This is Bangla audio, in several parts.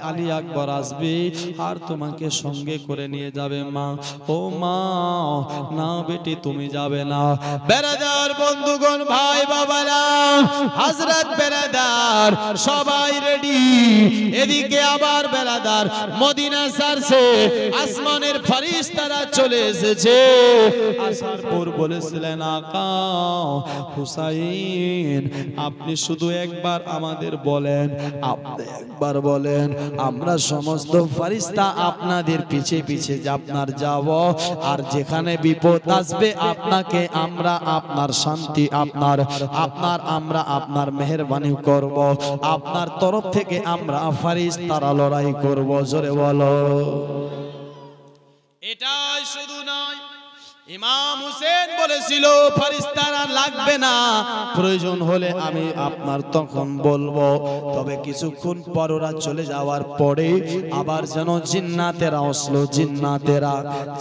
আলী আকবর আসবে আর তোমাকে সঙ্গে করে নিয়ে যাবে মা। ও মা, না বেটি তুমি যাবে না। বেরাদার বন্ধুগণ, ভাই বাবারা, হযরত বেরাদার সবাই রেডি। এদিকে আবার বেরাদার মদিনা ছাড়ছে, আসমানের ফেরেশতারা চলে এসেছে। আসার পর বলেছিলেন, আকা হুসাইন, আপনি শুধু একবার আমাদের বলেন, আপনি একবার বলেন, আমরা সমস্ত ফেরেশতা আপনাদের পিছে পিছে আপনার যাব, আর যেখানে বিপদ আসবে আপনাকে আমরা আপনার শান্তি আমরা আপনার মেহেরবানি করব, আপনার তরফ থেকে আমরা ফেরেশতারা লড়াই করব। জোরে বলো। এটাই শুধু নয়, ইমাম হুসেন বলেছিল ফেরেশতারা লাগবে না, প্রয়োজন হলে আমি আপনার তখন বলবো। তবে কিছুক্ষণ পর ওরা চলে যাওয়ার পরে আবার যেন জিন্নাতেরা আসলো।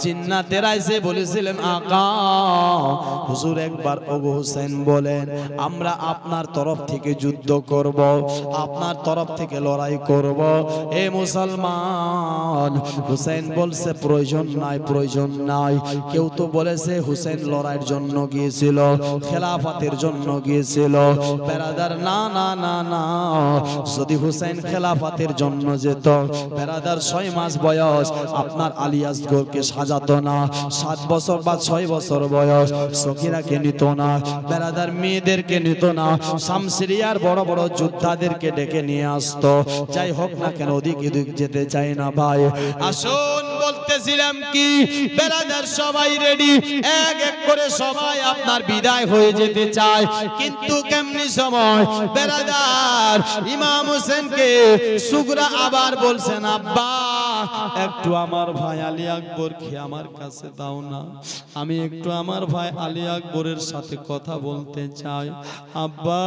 জিন্নাতেরা এসে বলেছিলেন, আকা হুজুর একবার ওগো হুসেন বলেন, আমরা আপনার তরফ থেকে যুদ্ধ করব, আপনার তরফ থেকে লড়াই করব। এ মুসলমান, হুসেন বলছে প্রয়োজন নাই। কেউ তো বলেছে হুসেন লড়াইয়ের জন্য গিয়েছিল, খেলাফতের জন্য গিয়েছিল। বেরাদার না না না না, যদি হুসেন খেলাফতের জন্য যেত, বেরাদার 6 মাস বয়স আপনার আলী আসগরকে সাজাতো না, 7 বছর বা 6 বছর বয়স সকিরাকে নিত না, বেরাদার মেয়েদেরকে নিত না, শামসিরিয়ার বড় বড় যোদ্ধাদেরকে ডেকে নিয়ে আসতো। যাই হোক না কেন, ওদিক এদিক যেতে চাই না ভাই। আসুন, বলতেছিলাম কি, বেরাদার সবাই রেডি, এক এক করে সবাই আপনার বিদায় হয়ে যেতে চায়। কিন্তু কেমনি সময় বেরাদার ইমাম হোসেনকে সুগরা আবার বলছেন, আব্বা একটু আমার ভাই আলী আকবরকে আমার কাছে দাও না, আমি একটু আমার ভাই আলী আকবরের সাথে কথা বলতে চাই। আব্বা,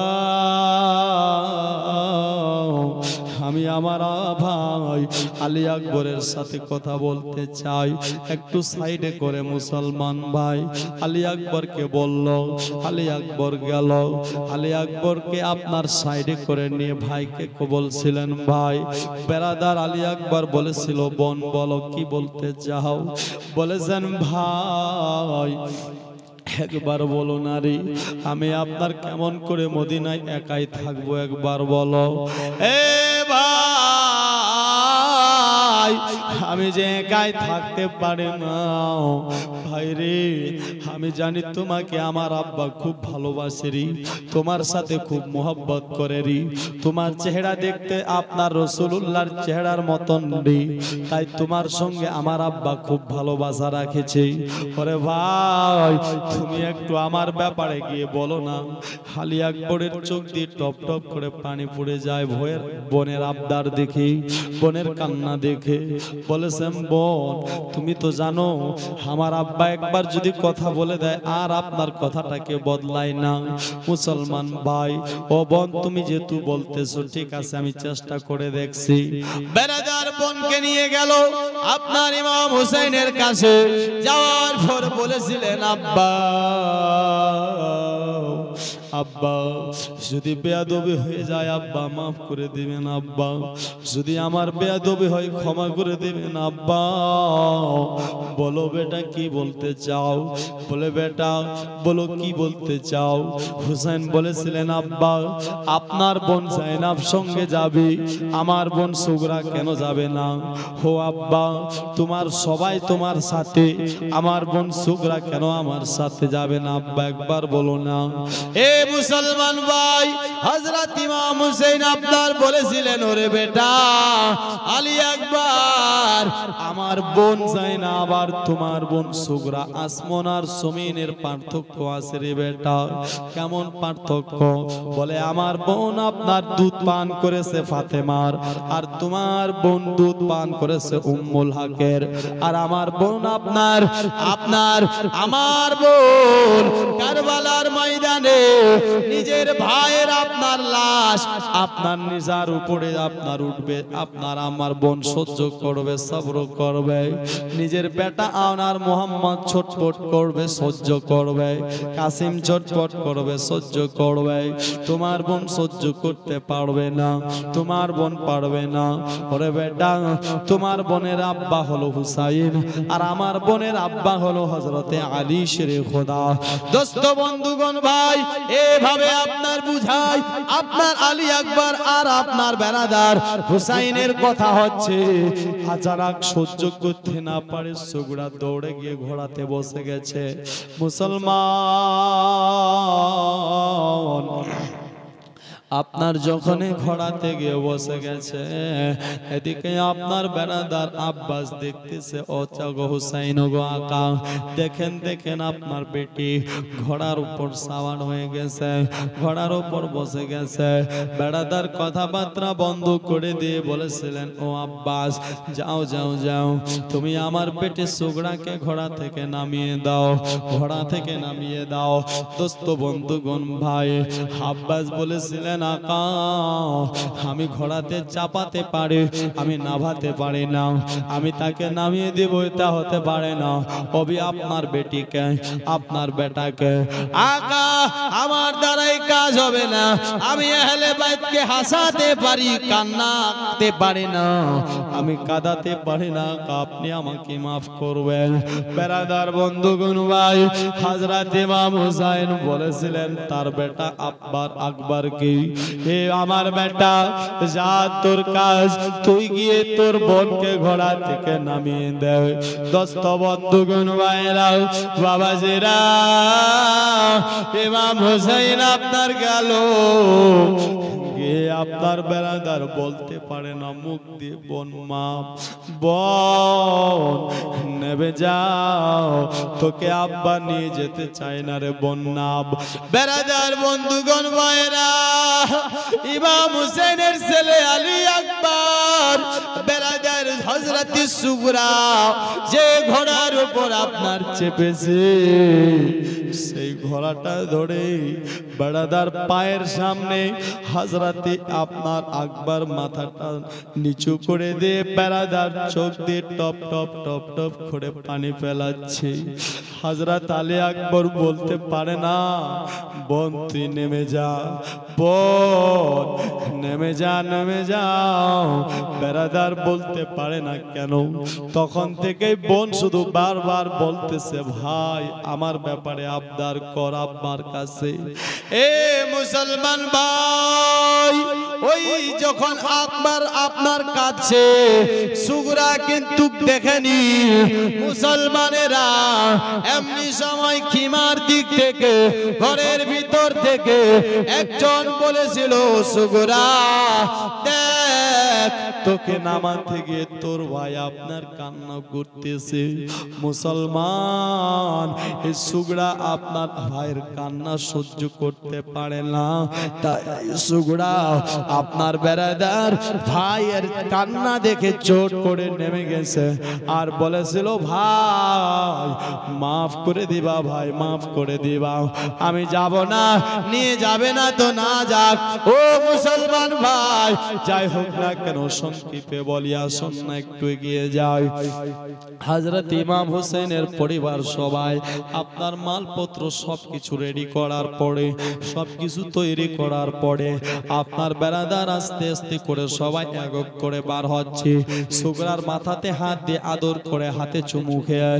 আমি আমার ভাই আলী আকবরের সাথে কথা বলতে চাই, একটু সাইডে করে। মুসলমান ভাই আলী আকবরকে বলল, আলী আকবর গেল, আলী আকবরকে আপনার সাইডে করে নিয়ে ভাইকে বলছিলেন, ভাই। বেরাদার আলী আকবর বলেছিল, বোন বলো কি বলতে চাও? বলেছেন, ভাই একবার বলো নারী, আমি আপনার কেমন করে মদিনায় একাই থাকবো, একবার বলো। এ ভাই, আমি যে একাই থাকতে পারি না ভাই রে, আমি জানি তোমাকে আমার আব্বা খুব ভালোবাসে রে, তোমার সাথে খুব মোহব্বত করে রে, তোমার চেহারা দেখতে আপনার রাসূলুল্লাহর চেহারার মতন রে, তাই তোমার সঙ্গে আমার আব্বা খুব ভালোবাসা রাখেছে। ওরে ভাই, তুমি একটু আমার ব্যাপারে গিয়ে বলো না। আলী আকবরের চোখ দিয়ে টপ টপ করে পানি পড়ে যায় ভয়ের, বোনের আবদার দেখে, বোনের কান্না দেখে। বলেছেন, বোন তুমি তো জানো আমার আব্বা একবার যদি কথা বলে দেয় আর আপনার কথাটাকে বদলায় না। মুসলমান ভাই, ও বোন তুমি যেহেতু বলতেছো, ঠিক আছে আমি চেষ্টা করে দেখছি। বেরাদার বোনকে নিয়ে গেল আপনার ইমাম হুসাইনের কাছে। যাওয়ার পর বলেছিলেন, আব্বা আব্বা যদি বেয়াদবি হয়ে যায় আব্বা মাফ করে দিবেন, আব্বা যদি আমার বেয়াদবি হয় ক্ষমা করে দিবেন, আব্বা বলো বেটা কি বলতে চাও? বলে, বেটা বলো কি বলতে চাও? হুসাইন বলেছিলেন, আব্বা আপনার বোন জাইনাব সঙ্গে যাবে, আমার বোন সুগরা কেন যাবে না? হো আব্বা, তোমার সবাই তোমার সাথে, আমার বোন সুগরা কেন আমার সাথে যাবে না? আব্বা একবার বলো না। এ মুসলমান ভাই, হযরত ইমাম হুসাইন আপনার বলেছিলেন, ওরে বেটা আলী আকবর, আমার বোন জাইনাব আর তোমার বোন সুগরা, আসমান আর জমিনের পার্থক্য আছে রে বেটা। কেমন পার্থক্য? বলে, আমার বোন আপনার দুধ পান করেছে ফাতেমার, আর তোমার বোন দুধ পান করেছে উম্মুল হকের, আর আমার বোন আমার বোন কারবালার ময়দানে নিজের ভাইয়ের আপনার লাশ আপনার নিজার উপরে আপনার উঠবে, আপনার আমার বোন সহ্য করবে, সবর করবে। নিজের বেটা আনার মোহাম্মদ ছটফট করবে, সহ্য করবে। কাসিম ছটফট করবে, সহ্য করবে। তোমার বোন সহ্য করতে পারবে না, তোমার বোন পারবে না। ওরে বেটা, তোমার বোনের আব্বা হলো হুসাইন, আর আমার বোনের আব্বা হলো হযরতে আলী শেরে খোদা। দোস্ত বন্ধুগণ ভাই, এভাবে আপনার বুঝাই আপনার আলী আকবর আর আপনার বেরাদার হুসাইনের কথা হচ্ছে। হাজারাক সহ্য করতে না পারে সুগড়া দৌড়ে গিয়ে ঘোড়াতে বসে গেছে। মুসলমান আপনার যখন ঘোড়াতে গিয়ে বসে গেছে, এদিকে আপনার বেরাদার আব্বাস দেখতেছে, ও চাগো হুসাইন গো আকা, দেখেন দেখেন আপনার বেটি ঘোড়ার উপর সাওয়ার হয়ে গেছে, ঘোড়ার উপর বসে গেছে। বেরাদার কথাবার্তা বন্ধ করে দিয়ে বলেছিলেন, ও আব্বাস যাও যাও যাও, তুমি আমার বেটি সুগড়াকে ঘোড়া থেকে নামিয়ে দাও, ঘোড়া থেকে নামিয়ে দাও। দোস্ত বন্ধুগণ ভাই, আব্বাস বলেছিলেন, আকা আমি ঘোড়াতে চাপাতে পারি, আমি নাভাতে পারি না, আমি তাকে নামিয়ে দেব এটা হতে পারে না। অবি আপনার বেটিকে, আপনার বেটাকে, আকা আমার দ্বারাই কাজ হবে না। আমি আহলে বাইতকে হাসাতে পারি, কান্নাতে পারি না, আমি কাঁদাতে পারি না। আপনি আমাকে মাফ করবেন। বেরাদার বন্ধুগণ ভাই, হযরত ইমাম হুসাইন বলেছিলেন তার বেটা আব্বার আকবর কি, হে আমার বেটা, যা তোর কাজ, তুই গিয়ে তোর বোনকে ঘোড়া থেকে নামিয়ে দে। দোস্ত বন্ধুগণ ভাইরা, বাবাজিরা, ইমাম হুসাইন আপনার গেল গিয়ে আপনার বেরাদার বলতে পারে না মুখ দিয়ে, বোন মা, বোন নেবে যাও, তোকে আব্বা নিয়ে যেতে চায় না রে বোন না। বেরাদার বন্ধুগণ ভাইরা, ইমাম হুসাইনের ছেলে আলী আকবর বেরাদার হযরত সুগরা যে ঘোড়ার উপর আপনার চেপেছে, সেই ঘোড়াটা ধরে বেরাদার পায়ের সামনে হযরত আপনার আকবর মাথাটা নিচু করে দিয়ে বেরাদার চোখ দিয়ে টপ টপ টপ টপ করে পানি ফেলাচ্ছে। হযরত আলী আকবর বলতে পারে না, বোন তুই নেমে যা, বোন নেমে যা, নেমে যাও। বেরাদার বলতে পারে না কেন। তখন থেকেই বোন শুধু বারবার বলতেছে, ভাই আমার ব্যাপারে আবদার কর আব্বার কাছে। এ মুসলমান ভাই, ওই যখন আকবর আপনার কাছে, সুগরা কিন্তু দেখেনি। মুসলমানেরা এমনি সময় খিমার দিক থেকে, ঘরের ভিতর থেকে একজন বলেছিল, সুগরা দেখ, তোকে নামাতে গিয়ে তোর ভাই আপনার কান্না করতেছে। মুসলমান, এই সুগরা আপনার ভাইয়ের কান্না সহ্য করতে পারে না, তাই সুগরা আপনার বেরাদার ভাইয়ের কান্না দেখে চোট করে নেমে গেছে আর বলেছিল, ভাই মাফ করে দিবা, ভাই মাফ করে দিবা, আমি যাব না, নিয়ে যাবে না তো না যাক। ও মুসলমান ভাই, যাই হোক না কেন সংক্ষেপে বলি, আসুন না একটু এগিয়ে যাই। হযরত ইমাম হুসাইনের পরিবার সবাই আপনার মালপত্র সবকিছু রেডি করার পরে, সবকিছু তৈরি করার পরে আপনার বেরাদার আস্তে আস্তে করে সবাই এক এক করে বার হচ্ছে। সুগরার মাথাতে হাত দিয়ে আদর করে, হাতে চুমু খেয়ে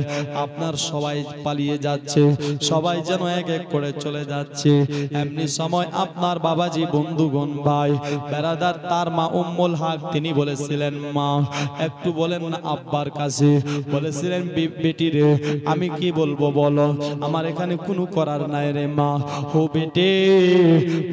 আপনার সবাই পালিয়ে যাচ্ছে, সবাই যেন এক এক করে চলে যাচ্ছে। এমনি সময় আপনার বাবাজি বন্ধুগণ ভাই, বেরাদার তার মা উম্মুল হক তিনি বলেছিলেন, মা একটু বলেন না আব্বার কাছে। বলেছিলেন, বেটি রে আমি কি বলবো বলো, আমার এখানে কোনো করার নাই রে মা। ও বেটে,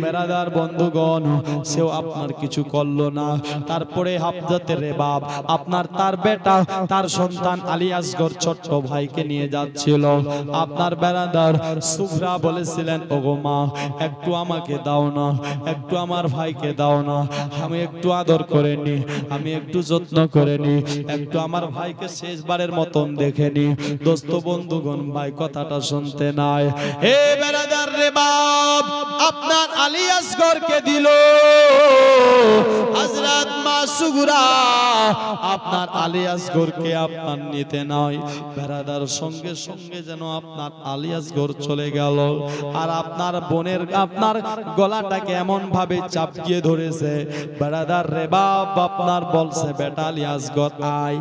বেরাদার বন্ধুগণ, সেও আপনার কিছু করলো না। তারপরে হাফজাতে রে বাপ আপনার তার বেটা, তার সন্তান আলী আসগর ছোট্ট ভাইকে নিয়ে যাচ্ছিল। আপনার বেরাদার সুগরা বলেছিলেন, ওগো মা একটু আমাকে দাও না, একটু আমার ভাইকে দাও না, আমি একটু আদর করে নি, আমি একটু যত্ন করে নি, একটু আমার ভাইকে শেষবারের মতন দেখে নি। দোস্ত বন্ধুগণ, ভাই কথাটা শুনতে নাই। হে বেরাদার রে বাপ, আপনার আলী আসগরকে দিল হযরত মা সুগরা, আপনার আলী আসগরকে আপনার নিতে নয়। বেরাদার সঙ্গে সঙ্গে যেন আপনার আলী আসগর চলে গেল, আর আপনার বোনের আপনার গলাটাকে এমন ভাবে চাপকিয়ে ধরেছে। বেরাদার রে বাপ, আপনার বলছে বেটা আলী আসগর আয়,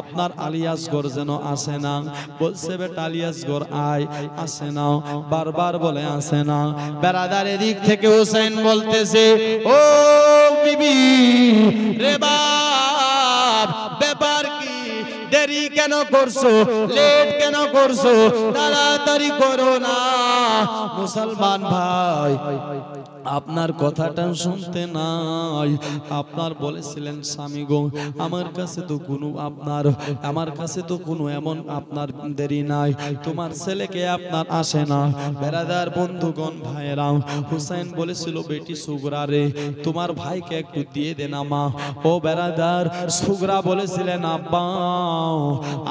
আপনার আলী আসগর যেন আসে না, বলছে বেটা আলী আসগর আয়, আসে না, বারবার বলে আসে না। বেরাদার এদিক থেকে হোসেন বলতেছে, ও বিবি রে বাপ, ব্যাপার কি, দেরি কেন করছো, লেট কেন করছো, তাড়াতাড়ি করো না। মুসলমান ভাই, আপনার কথাটা শুনতে নাই। আপনার বলেছিলেন স্বামী গো, আমার কাছে তো কোনো এমন আপনার দেরি নাই, তোমার ছেলেকে আপনার আসে না। বেরাদার বন্ধুগণ ভাইরা, হুসাইন বলেছিল বেটি সুগরা রে, তোমার ভাইকে একটু দিয়ে দে না মা। ও বেরাদার, সুগরা বলেছিলেন আব্বা,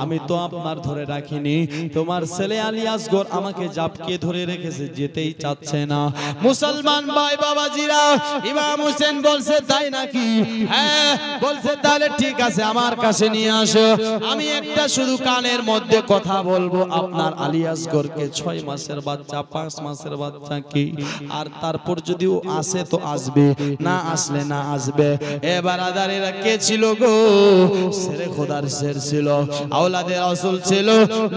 আমি তো আপনার ধরে রাখিনি, তোমার ছেলে আলী আসগর আমাকে জাপকে ধরে রেখেছে, যেতেই চাচ্ছে না। মুসলমান ভাই বাবাজিরা, ইমাম হোসেন বলছে তাই নাকি? হ্যাঁ, বলছে তাহলে ঠিক আছে, আমার কাছে নিয়ে আসো, আমি একটা শুধু কানের মধ্যে কথা বলবো। আপনার আলী আসগরকে 6 মাসের বাচ্চা, 5 মাসের বাচ্চা কি, আর তারপর যদি ও আসে তো আসবে, না আসলে না আসবে। এবার আদারেরা কে ছিল গো? শেরে খোদার শের ছিল, আওলাদে রাসূল ছিল,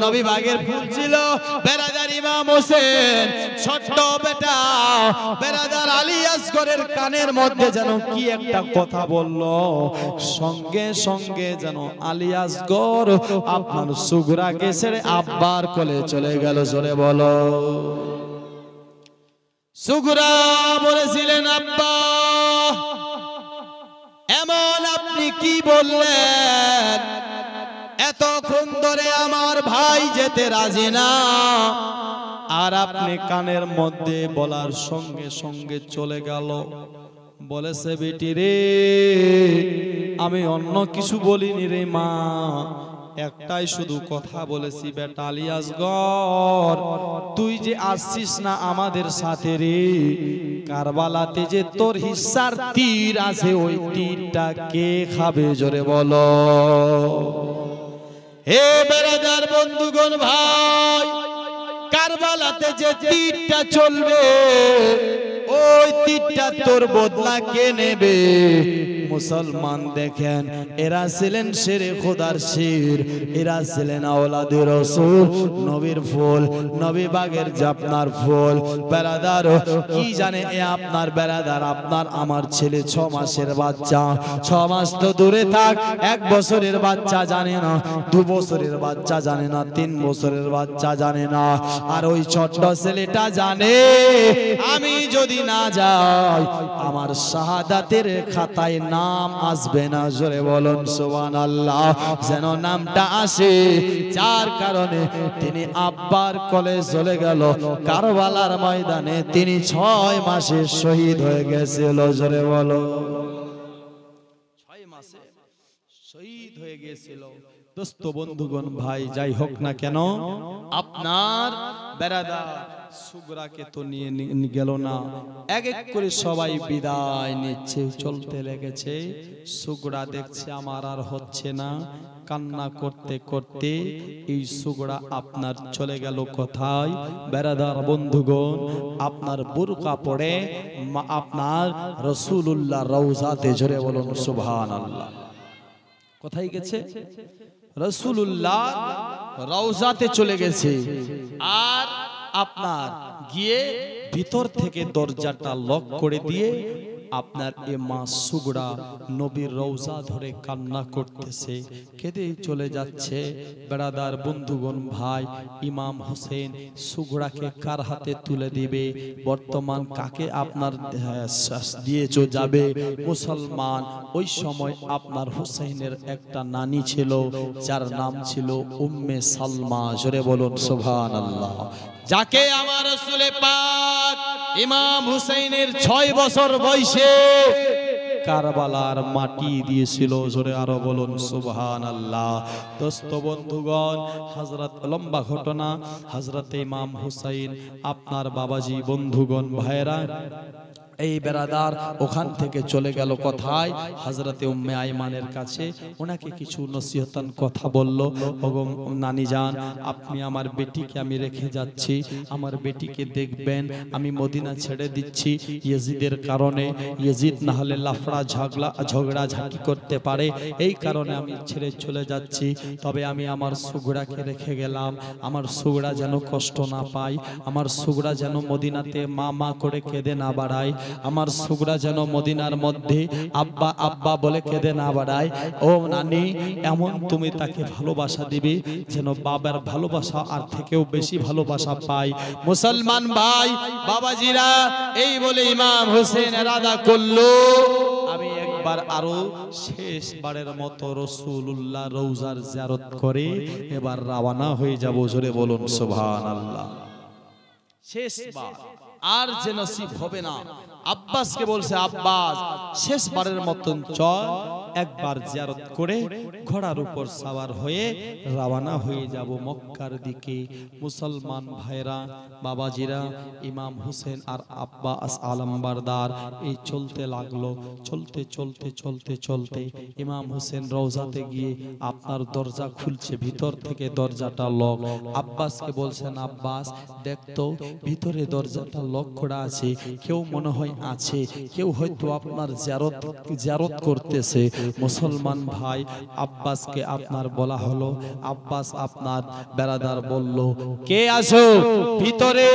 নবী বাগের ফুল ছিল। বেরাদার ইমাম হোসেন ছোট্ট বেটা বেরাদার আলী আসগরের কানের মধ্যে যেন কি একটা কথা বলল, সঙ্গে সঙ্গে যেন আলী আসগর আপনার সুগরাকে ছেড়ে আব্বার কোলে চলে গেল। জোরে বলো। সুগরা বলেছিলেন, আব্বা এমন আপনি কি বললেন, এতক্ষণ ধরে আমার ভাই যেতে রাজি না, আর আপনি কানের মধ্যে বলার সঙ্গে সঙ্গে চলে গেল। বলেছে বেটি রে, আমি অন্য কিছু বলিনি রে মা, একটাই শুধু কথা বলেছি, বেটা আলী আসগর তুই যে আসছিস না আমাদের সাথে রে, কারবালাতে যে তোর হিস্সার তীর আছে, ওই তীরটা কে খাবে? জোরে বলো। হে বেরাদার বন্ধুগণ ভাই, কারবালাতে যে তীরটা চলবে, ওই তীরটা তোর বদলা কে নেবে? মুসলমান দেখেন, এরা ছিলেন শেরে খোদার শের, এরা ছিলেন আওলাদে রাসূল, নবীর ফুল, নবী বাগের জাপনার ফুল। বেরাদার কি জানে এ আপনার বেরাদার, আপনার আমার ছেলে 6 মাসের বাচ্চা, 6 মাস তো দূরে থাক, 1 বছরের বাচ্চা জানে না, 2 বছরের বাচ্চা জানে না, 3 বছরের বাচ্চা জানে না, আর ওই ছোট্ট ছেলেটা জানে আমি যদি না যাই আমার শাহাদাতের খাতায় নাম আসবে না। জোরে বলুন সুবহানাল্লাহ। যেন নামটা আসে, যার কারণে তিনি আব্বার কোলে চলে গেল, কারবালার ময়দানে তিনি 6 মাসে শহীদ হয়ে গেছিল। জোরে বলো। 6 মাসে শহীদ হয়ে গিয়েছিল। দোস্ত বন্ধুগণ ভাই, যাই হোক না কেন, আপনার বেরাদার সুগরাকে তো নিয়ে গেল না, এক এক করে সবাই বিদায় নিচ্ছে, চলতে লেগেছে। সুগরা দেখছে আমার আর হচ্ছে না, কান্না করতে করতে এই সুগরা আপনার চলে গেল কোথায়? বেরাদার বন্ধুগণ, আপনার বুরকা পড়ে আপনার রাসূলুল্লাহ রওজাতে। জোরে বলুন সুবহানাল্লাহ। কোথায় গেছে? রাসূলুল্লাহ রওজাতে চলে গেছে, আর আপনার গিয়ে ভিতর থেকে দরজাটা লক করে দিয়ে আপনার এ মা সুগরা নবীর রওজা ধরে কান্না করতেছে, কেঁদে চলে যাচ্ছে। বেরাদার বন্ধুগণ ভাই, ইমাম হোসেন সুগরাকে কার হাতে তুলে দিবে? বর্তমান কাকে আপনার দিয়েছো যাবে? মুসলমান ওই সময় আপনার হোসেনের একটা নানি ছিল, যার নাম ছিল উম্মে সালমা। জোরে বলুন সুবহানাল্লাহ। যাকে আমার রাসূল পাক ইমাম হুসাইনের 6 বছর বয়সে কারবালার মাটি দিয়েছিল। জোরে আরো বলুন সুবহানাল্লাহ। দোস্ত বন্ধুগণ, হযরত লম্বা ঘটনা, হযরত ইমাম হুসাইন আপনার বাবাজি, বন্ধুগণ ভাইরা, এই বেরাদার ওখান থেকে চলে গেল কোথায়? হযরতে উম্মে আইমানের কাছে। ওনাকে কিছু নসিহতান কথা বলল, ওগো নানি জান, আপনি আমার বেটিকে আমি রেখে যাচ্ছি, আমার বেটিকে দেখবেন, আমি মদিনা ছেড়ে দিচ্ছি ইয়াজিদের কারণে, ইয়াজিদ না হলে লাফড়া ঝগড়া ঝাঁটি করতে পারে, এই কারণে আমি ছেড়ে চলে যাচ্ছি। তবে আমি আমার সুগড়াকে রেখে গেলাম, আমার সুগড়া যেন কষ্ট না পায়, আমার সুগড়া যেন মদিনাতে মা মা করে কেঁদে না বাড়ায়, আমার সুগড়া যেন মদিনার মধ্যে আব্বা আব্বা বলে কেঁদে না বাড়ায়। ও নানি, এমন তুমি তাকে ভালোবাসা দিবে যেন বাবার ভালোবাসা আর থেকেও বেশি ভালোবাসা পায়। মুসলমান ভাই বাবাজিরা, এই বলে ইমাম হোসেন এরাদা করলো, আমি একবার আরো শেষবারের মতো রাসূলুল্লাহ রওজার জিয়ারত করে এবার রওনা হয়ে যাব। জোরে বলুন সুবহানাল্লাহ। শেষবার আর যে নসিব হবে না। আব্বাসকে বলছে, আব্বাস শেষবারের মতন চল, একবার জিয়ারত করে ঘোড়ার উপর সওয়ার হয়ে রওনা হয়ে যাব মক্কার দিকে। মুসলমান ভাইরা বাবাজিরা, ইমাম হোসেন আর আব্বাস আলমবারদার এই চলতে লাগলো। চলতে চলতে চলতে চলতে ইমাম হোসেন রওজাতে গিয়ে আপনার দরজা খুলছে, ভিতর থেকে দরজাটা লক। আব্বাসকে বলছেন, আব্বাস দেখতো ভিতরে দরজাটা লক করা আছে, কেউ মনে হয় আছে, কেউ হয়তো আপনার জিয়ারত করতেছে। মুসলমান ভাই আব্বাসকে আপনার বলা হলো, আব্বাস আপনার বেরাদার বলল, কে আছো ভিতরে,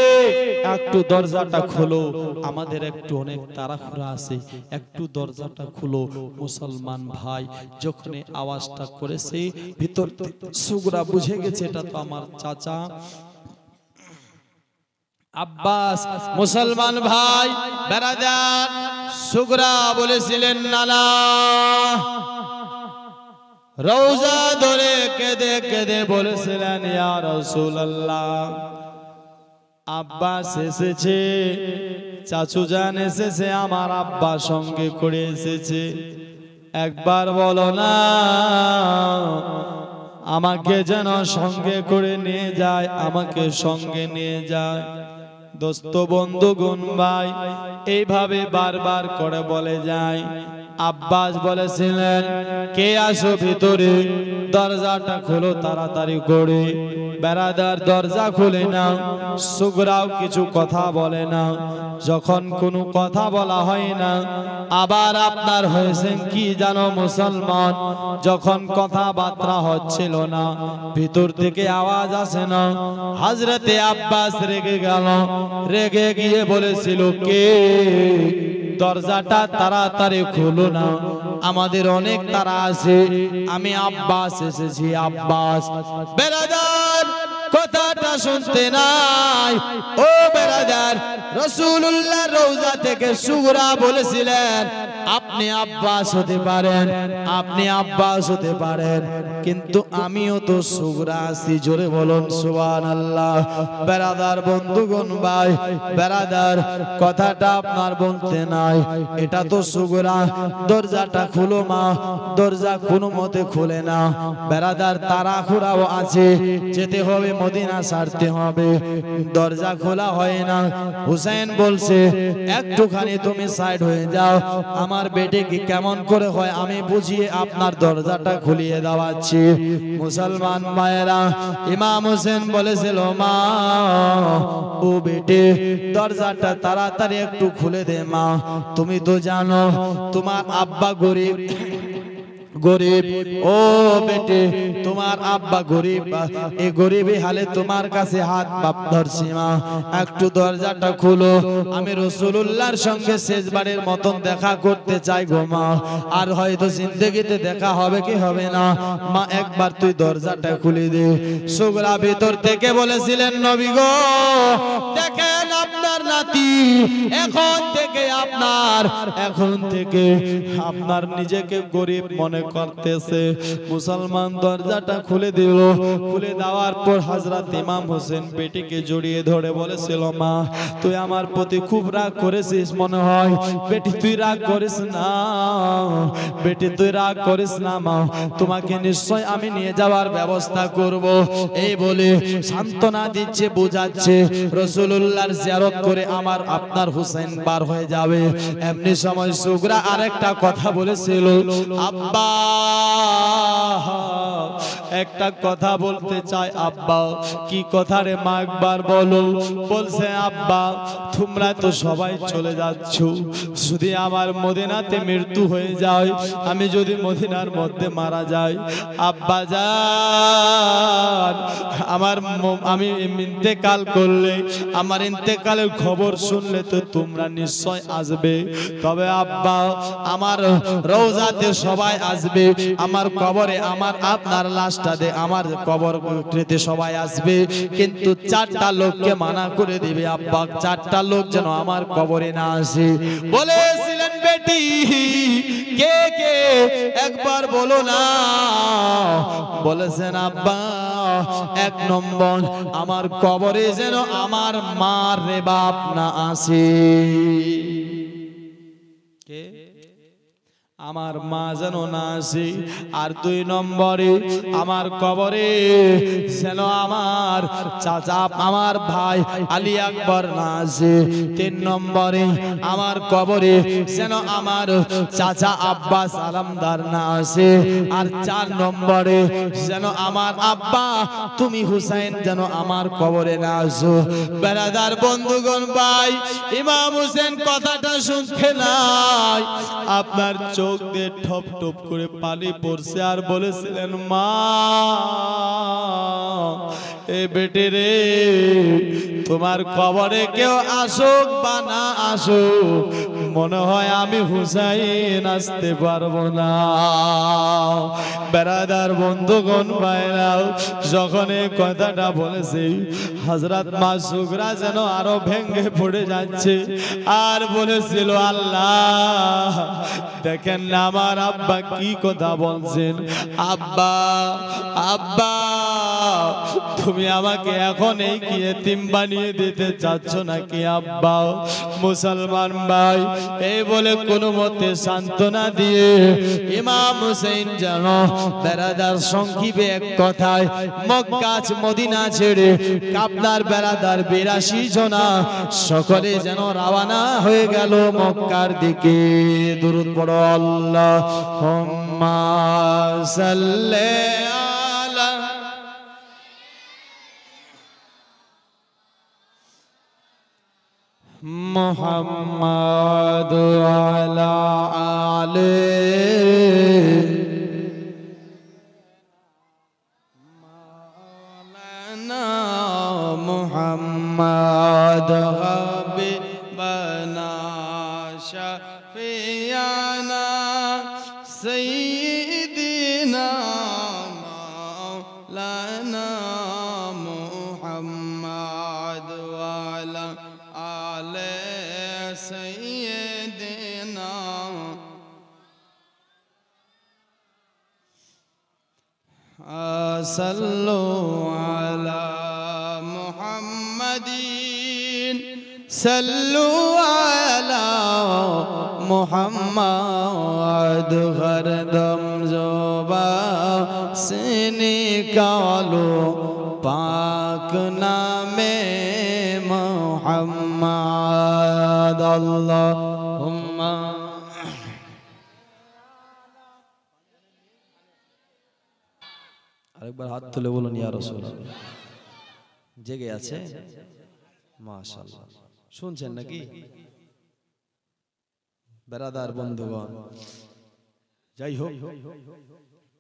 একটু দরজাটা খোলো, আমাদের একটু অনেক তাড়াহুড়া আছে, একটু দরজাটা খুলো। মুসলমান ভাই যখন আওয়াজটা করেছে, ভিতর সুগরা বুঝে গেছে এটা তো আমার চাচা আব্বাস। মুসলমান ভাই বেরাদার সুগরা বলেছিলেন, নানা রওজা ধরে কেঁদে কেঁদে বলেছিলেন, ইয়া রাসূলুল্লাহ আব্বাস এসেছে, চাচু জান এসেছে, আমার আব্বা সঙ্গে করে এসেছে, একবার বলো না আমাকে যেন সঙ্গে করে নিয়ে যায়, আমাকে সঙ্গে নিয়ে যায়। দোস্ত বন্ধুগণ ভাই, এইভাবে বারবার করে বলে যায়। আব্বাস বলেছিলেন, কে আসো ভিতরে, দরজাটা খোলো তাড়াতাড়ি করে। বেরাদার দরজা খুলে না, সুগরাও কিছু কথা বলে না। যখন কোনো কথা বলা হয় না, আবার আপনার হয়েছেন কি জানো মুসলমান, যখন কথাবার্তা হচ্ছিল না, ভিতর থেকে আওয়াজ আসে না, হযরতে আব্বাস রেগে গেল, রেগে গিয়ে বলেছিল, কে দরজাটা তাড়াতাড়ি খুলো না, আমাদের অনেক তাড়া আছে, আমি আব্বাস এসেছি, আব্বাস। বেরাদার কথাটা শুনতে নাই, ও বেরাদার রাসূলুল্লাহ রওজা থেকে সুগরা বলেছিলেন, আপনি আব্বাস হতে পারেন, আপনি আব্বাস হতে পারেন, কিন্তু আমিও তো সুগরা আছি। জোরে বলুন সুবহানাল্লাহ। বেরাদার বন্ধুগণ ভাই বেরাদার, কথাটা আপনার বলতে নাই, এটা তো সুগরা, দরজাটা খুলো মা, দরজা কোনো মতে খুলে না। বেরাদার তাড়াহুড়াও আছে, যেতে হবে মদিনা ছাড়তে হবে, দরজা খোলা হয় না। হুসেন বলছে, একটুখানি তুমি সাইড হয়ে যাও, আমার বেটে কি কেমন করে হয় আমি বুঝিয়ে আপনার দরজাটা খুলিয়ে দেওয়াচ্ছি। মুসলমান মায়েরা, ইমাম হোসেন বলেছিল, মা ও বেটে দরজাটা তাড়াতাড়ি একটু খুলে দে মা, তুমি তো জানো তোমার আব্বা গরিব, গরিব, ও বেটে তোমার আব্বা গরিব, এই গরিবী হালে তোমার কাছে হাত বাপ ধরছি মা, একটু দরজাটা খুলো, আমি রাসূলুল্লাহর সঙ্গে শেষবারের মতন দেখা করতে চাই গো মা, আর হয়তো জিন্দেগিতে দেখা হবে কি হবে না, মা একবার তুই দরজাটা খুলে দে। সুগরা ভিতর থেকে বলেছিলেন, নবী গো দেখেন আপনার নাতি, এখন থেকে আপনার নিজেকে গরিব মনে করতেছে। মুসলমান দরজাটা খুলে দিল। খুলে দেওয়ার পর হযরত ইমাম হোসেন বেটিকে জড়িয়ে ধরে বলেছিল, মা তুই আমার প্রতি খুব রাগ করেছিস মনে হয়। বেটি তুই রাগ করিস না, বেটি তুই রাগ করিস না মা, তোমাকে নিশ্চয় আমি নিয়ে যাওয়ার ব্যবস্থা করব। এই বলে সান্ত্বনা দিচ্ছে, বোঝাচ্ছে রাসূলুল্লাহর জিয়ারত করে আমার আপনার হুসাইন বার হয়ে যাবে। এমনি সময় সুগরা আরেকটা কথা বলেছিল, আব্বা একটা কথা বলতে চাই আব্বা। কি কথা রে মা একবার বলো। বলছে, আব্বা তোমরা তো সবাই চলে যাচ্ছ, যদি আমার মদিনাতে মৃত্যু হয়ে যায়, আমি যদি মদিনার মধ্যে মারা যাই, আব্বা জান আমি ইন্তেকাল করলে, আমার ইন্তেকালের খবর শুনলে তো তোমরা নিশ্চয় আসবে। তবে আব্বা আমার রওজাতে সবাই আসবে, আমার কবরে আমার আপনার লাশটা দে আমার কবরতে সবাই আসবে, কিন্তু চারটা লোককে মানা করে দিবে আব্বা, চারটা লোক যেন আমার কবরে না আসে। বলেছিলেন বেটি কে কে একবার বলো না। বলেছেন আব্বা এক নম্বর আমার কবরে যেন আমার মার রে বাপ না আসে। কে? আমার মা যেন না আসে। আর দুই নম্বরে আমার কবরে যেন আমার চাচা আমার ভাই আলী আকবর না আসে। তিন নম্বরে আমার কবরে যেন আমার চাচা আব্বাস আলমদার না আসে। আর চার নম্বরে যেন আমার আব্বা তুমি হুসাইন যেন আমার কবরে না আসো। বেরাদার বন্ধুগণ ভাই, ইমাম হোসেন কথাটা শুনতে নাই, আপনার চোখ দিয়ে ঠপ ঠপ করে পানি পড়ছে। আর বলেছিলেন, মা এ বেটে রে, তোমার কবরে কেউ আসুক বা না আসুক, মনে হয় আমি হুসাইন আসতে পারবো না। বেরাদার বন্ধুগণ ভাইরা, যখন এই কথাটা বলেছে, হযরত মা সুগরা যেন আরো ভেঙে পড়ে যাচ্ছে। আর বলেছিল, আল্লাহ দেখেন না আমার আব্বা কি কথা বলছেন। আব্বা আব্বা তুমি আমাকে এখন এই কি এতিম বানিয়ে দিতে চাচ্ছ নাকি আব্বা? মুসলমান ভাই, এই বলে কোন মতে সান্ত্বনা দিয়ে ইমাম হোসেন যেন বেরাদার সংক্ষেপে এক কথায় মক্কা মদিনা ছেড়ে আপনার বেরাদার 82 জনা সকলে যেন রওনা হয়ে গেল মক্কার দিকে। দুরূদ পড়ো আল্লাহুম্মা সাল্লি আলা মুহাম্মাদ আলা আলি মাওলানা মুহাম্মাদ হাবিবানা শাফিয়ানা সাইয়্যিদিনা মাওলানা মুহাম্মাদ ওয়ালা আলে সাইয়্যিদিনা সাল্লু আলা মুহাম্মাদিন সাল্লু আলা মুহাম্মাদ হরদম জোবা সে নিকালো পাক নামে মুহাম্মাদ। আল্লাহুম্মা আরেকবার হাত তুলে বলুন, ইয়া রাসূলুল্লাহ। জেগে আছে? মাশাআল্লাহ। শুনছেন নাকি বেরাদার বন্ধুগণ? যাই হোক,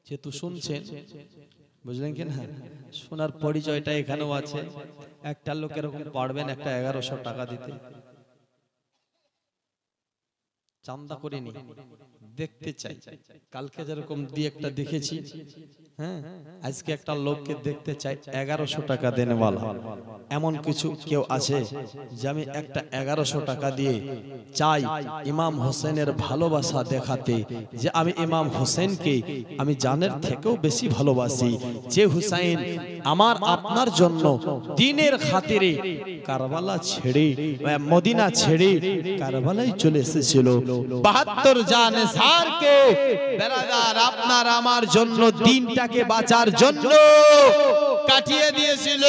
যেহেতু শুনছেন, বুঝলেন কি না, শোনার পরিচয়টা এখানেও আছে। একটা লোক এরকম পারবেন একটা 1100 টাকা দিতে, চান্দা করিনি, দেখতে চাই। কালকে যেরকম দিয়ে একটা দেখেছি, হ্যাঁ, আজকে একটা লোককে দেখতে চাই 1100 টাকা দেনেওয়ালা, এমন কিছু কেউ আছে যে আমি একটা 1100 টাকা দিয়ে চাই ইমাম হোসেনের ভালোবাসা দেখাতে, যে আমি ইমাম হোসেনকে আমি জানের থেকেও বেশি ভালোবাসি, যে হুসাইন আমার আপনার জন্য দ্বীনের খাতিরে কারবালা ছেড়ে মদিনা ছেড়ে কারবালায় চলে এসেছিল, 72 জানেসারকে বেরাদার আপনার আমার জন্য দ্বীনটাকে বাঁচার জন্য কাটিয়ে দিয়েছিল।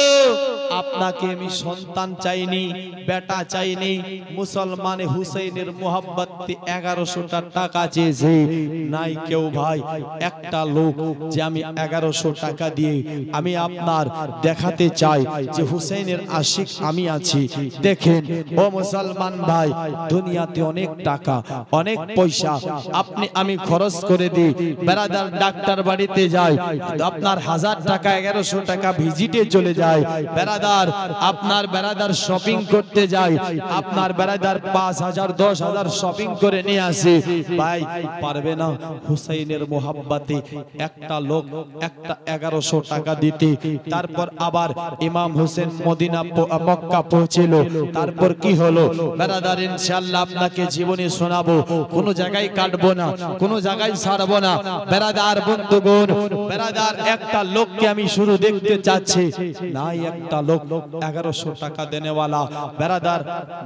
আপনাকে আমি সন্তান চাইনি, বেটা চাইনি, মুসলমানে হুসাইনের মোহাব্বতে 1100 টাকা চেয়েছে। নাই কেউ ভাই, একটা লোক যে আমি 1100 টাকা দিয়ে আমি আপনার দেখাতে চাই যে হুসাইনের আশিক আমি আছি। দেখেন ও মুসলমান ভাই, দুনিয়াতে অনেক টাকা অনেক পয়সা আপনি আমি খরচ করে দিই, বেরাদার ডাক্তার বাড়িতে যাই, আপনার 1000 টাকা 1100 টাকা ভিজিটে চলে যায়, বেরাদার আপনার বেরাদার শপিং করতে যায়, আপনার বেরাদার 5000 10,000 শপিং করে নিয়ে আসে। ভাই পারবে না হুসাইনের মোহাব্বতে একটা লোক একটা 1100 টাকা দিতে। তারপর আবার ইমাম হোসেন মদিনা মক্কা পৌঁছেল। তারপর কি হলো বেরাদার, ইনশাআল্লাহ আপনাকে জীবনে শোনাবো, কোন জায়গায় কাটবো না, কোন জায়গায় ছাড়বো না। বেরাদার বন্ধুগণ, বেরাদার একটা লোককে আমি শুরু দেখতে চাচ্ছি, নাই একটা লোক 1100 টাকা দেনেওয়ালা, বেরাদার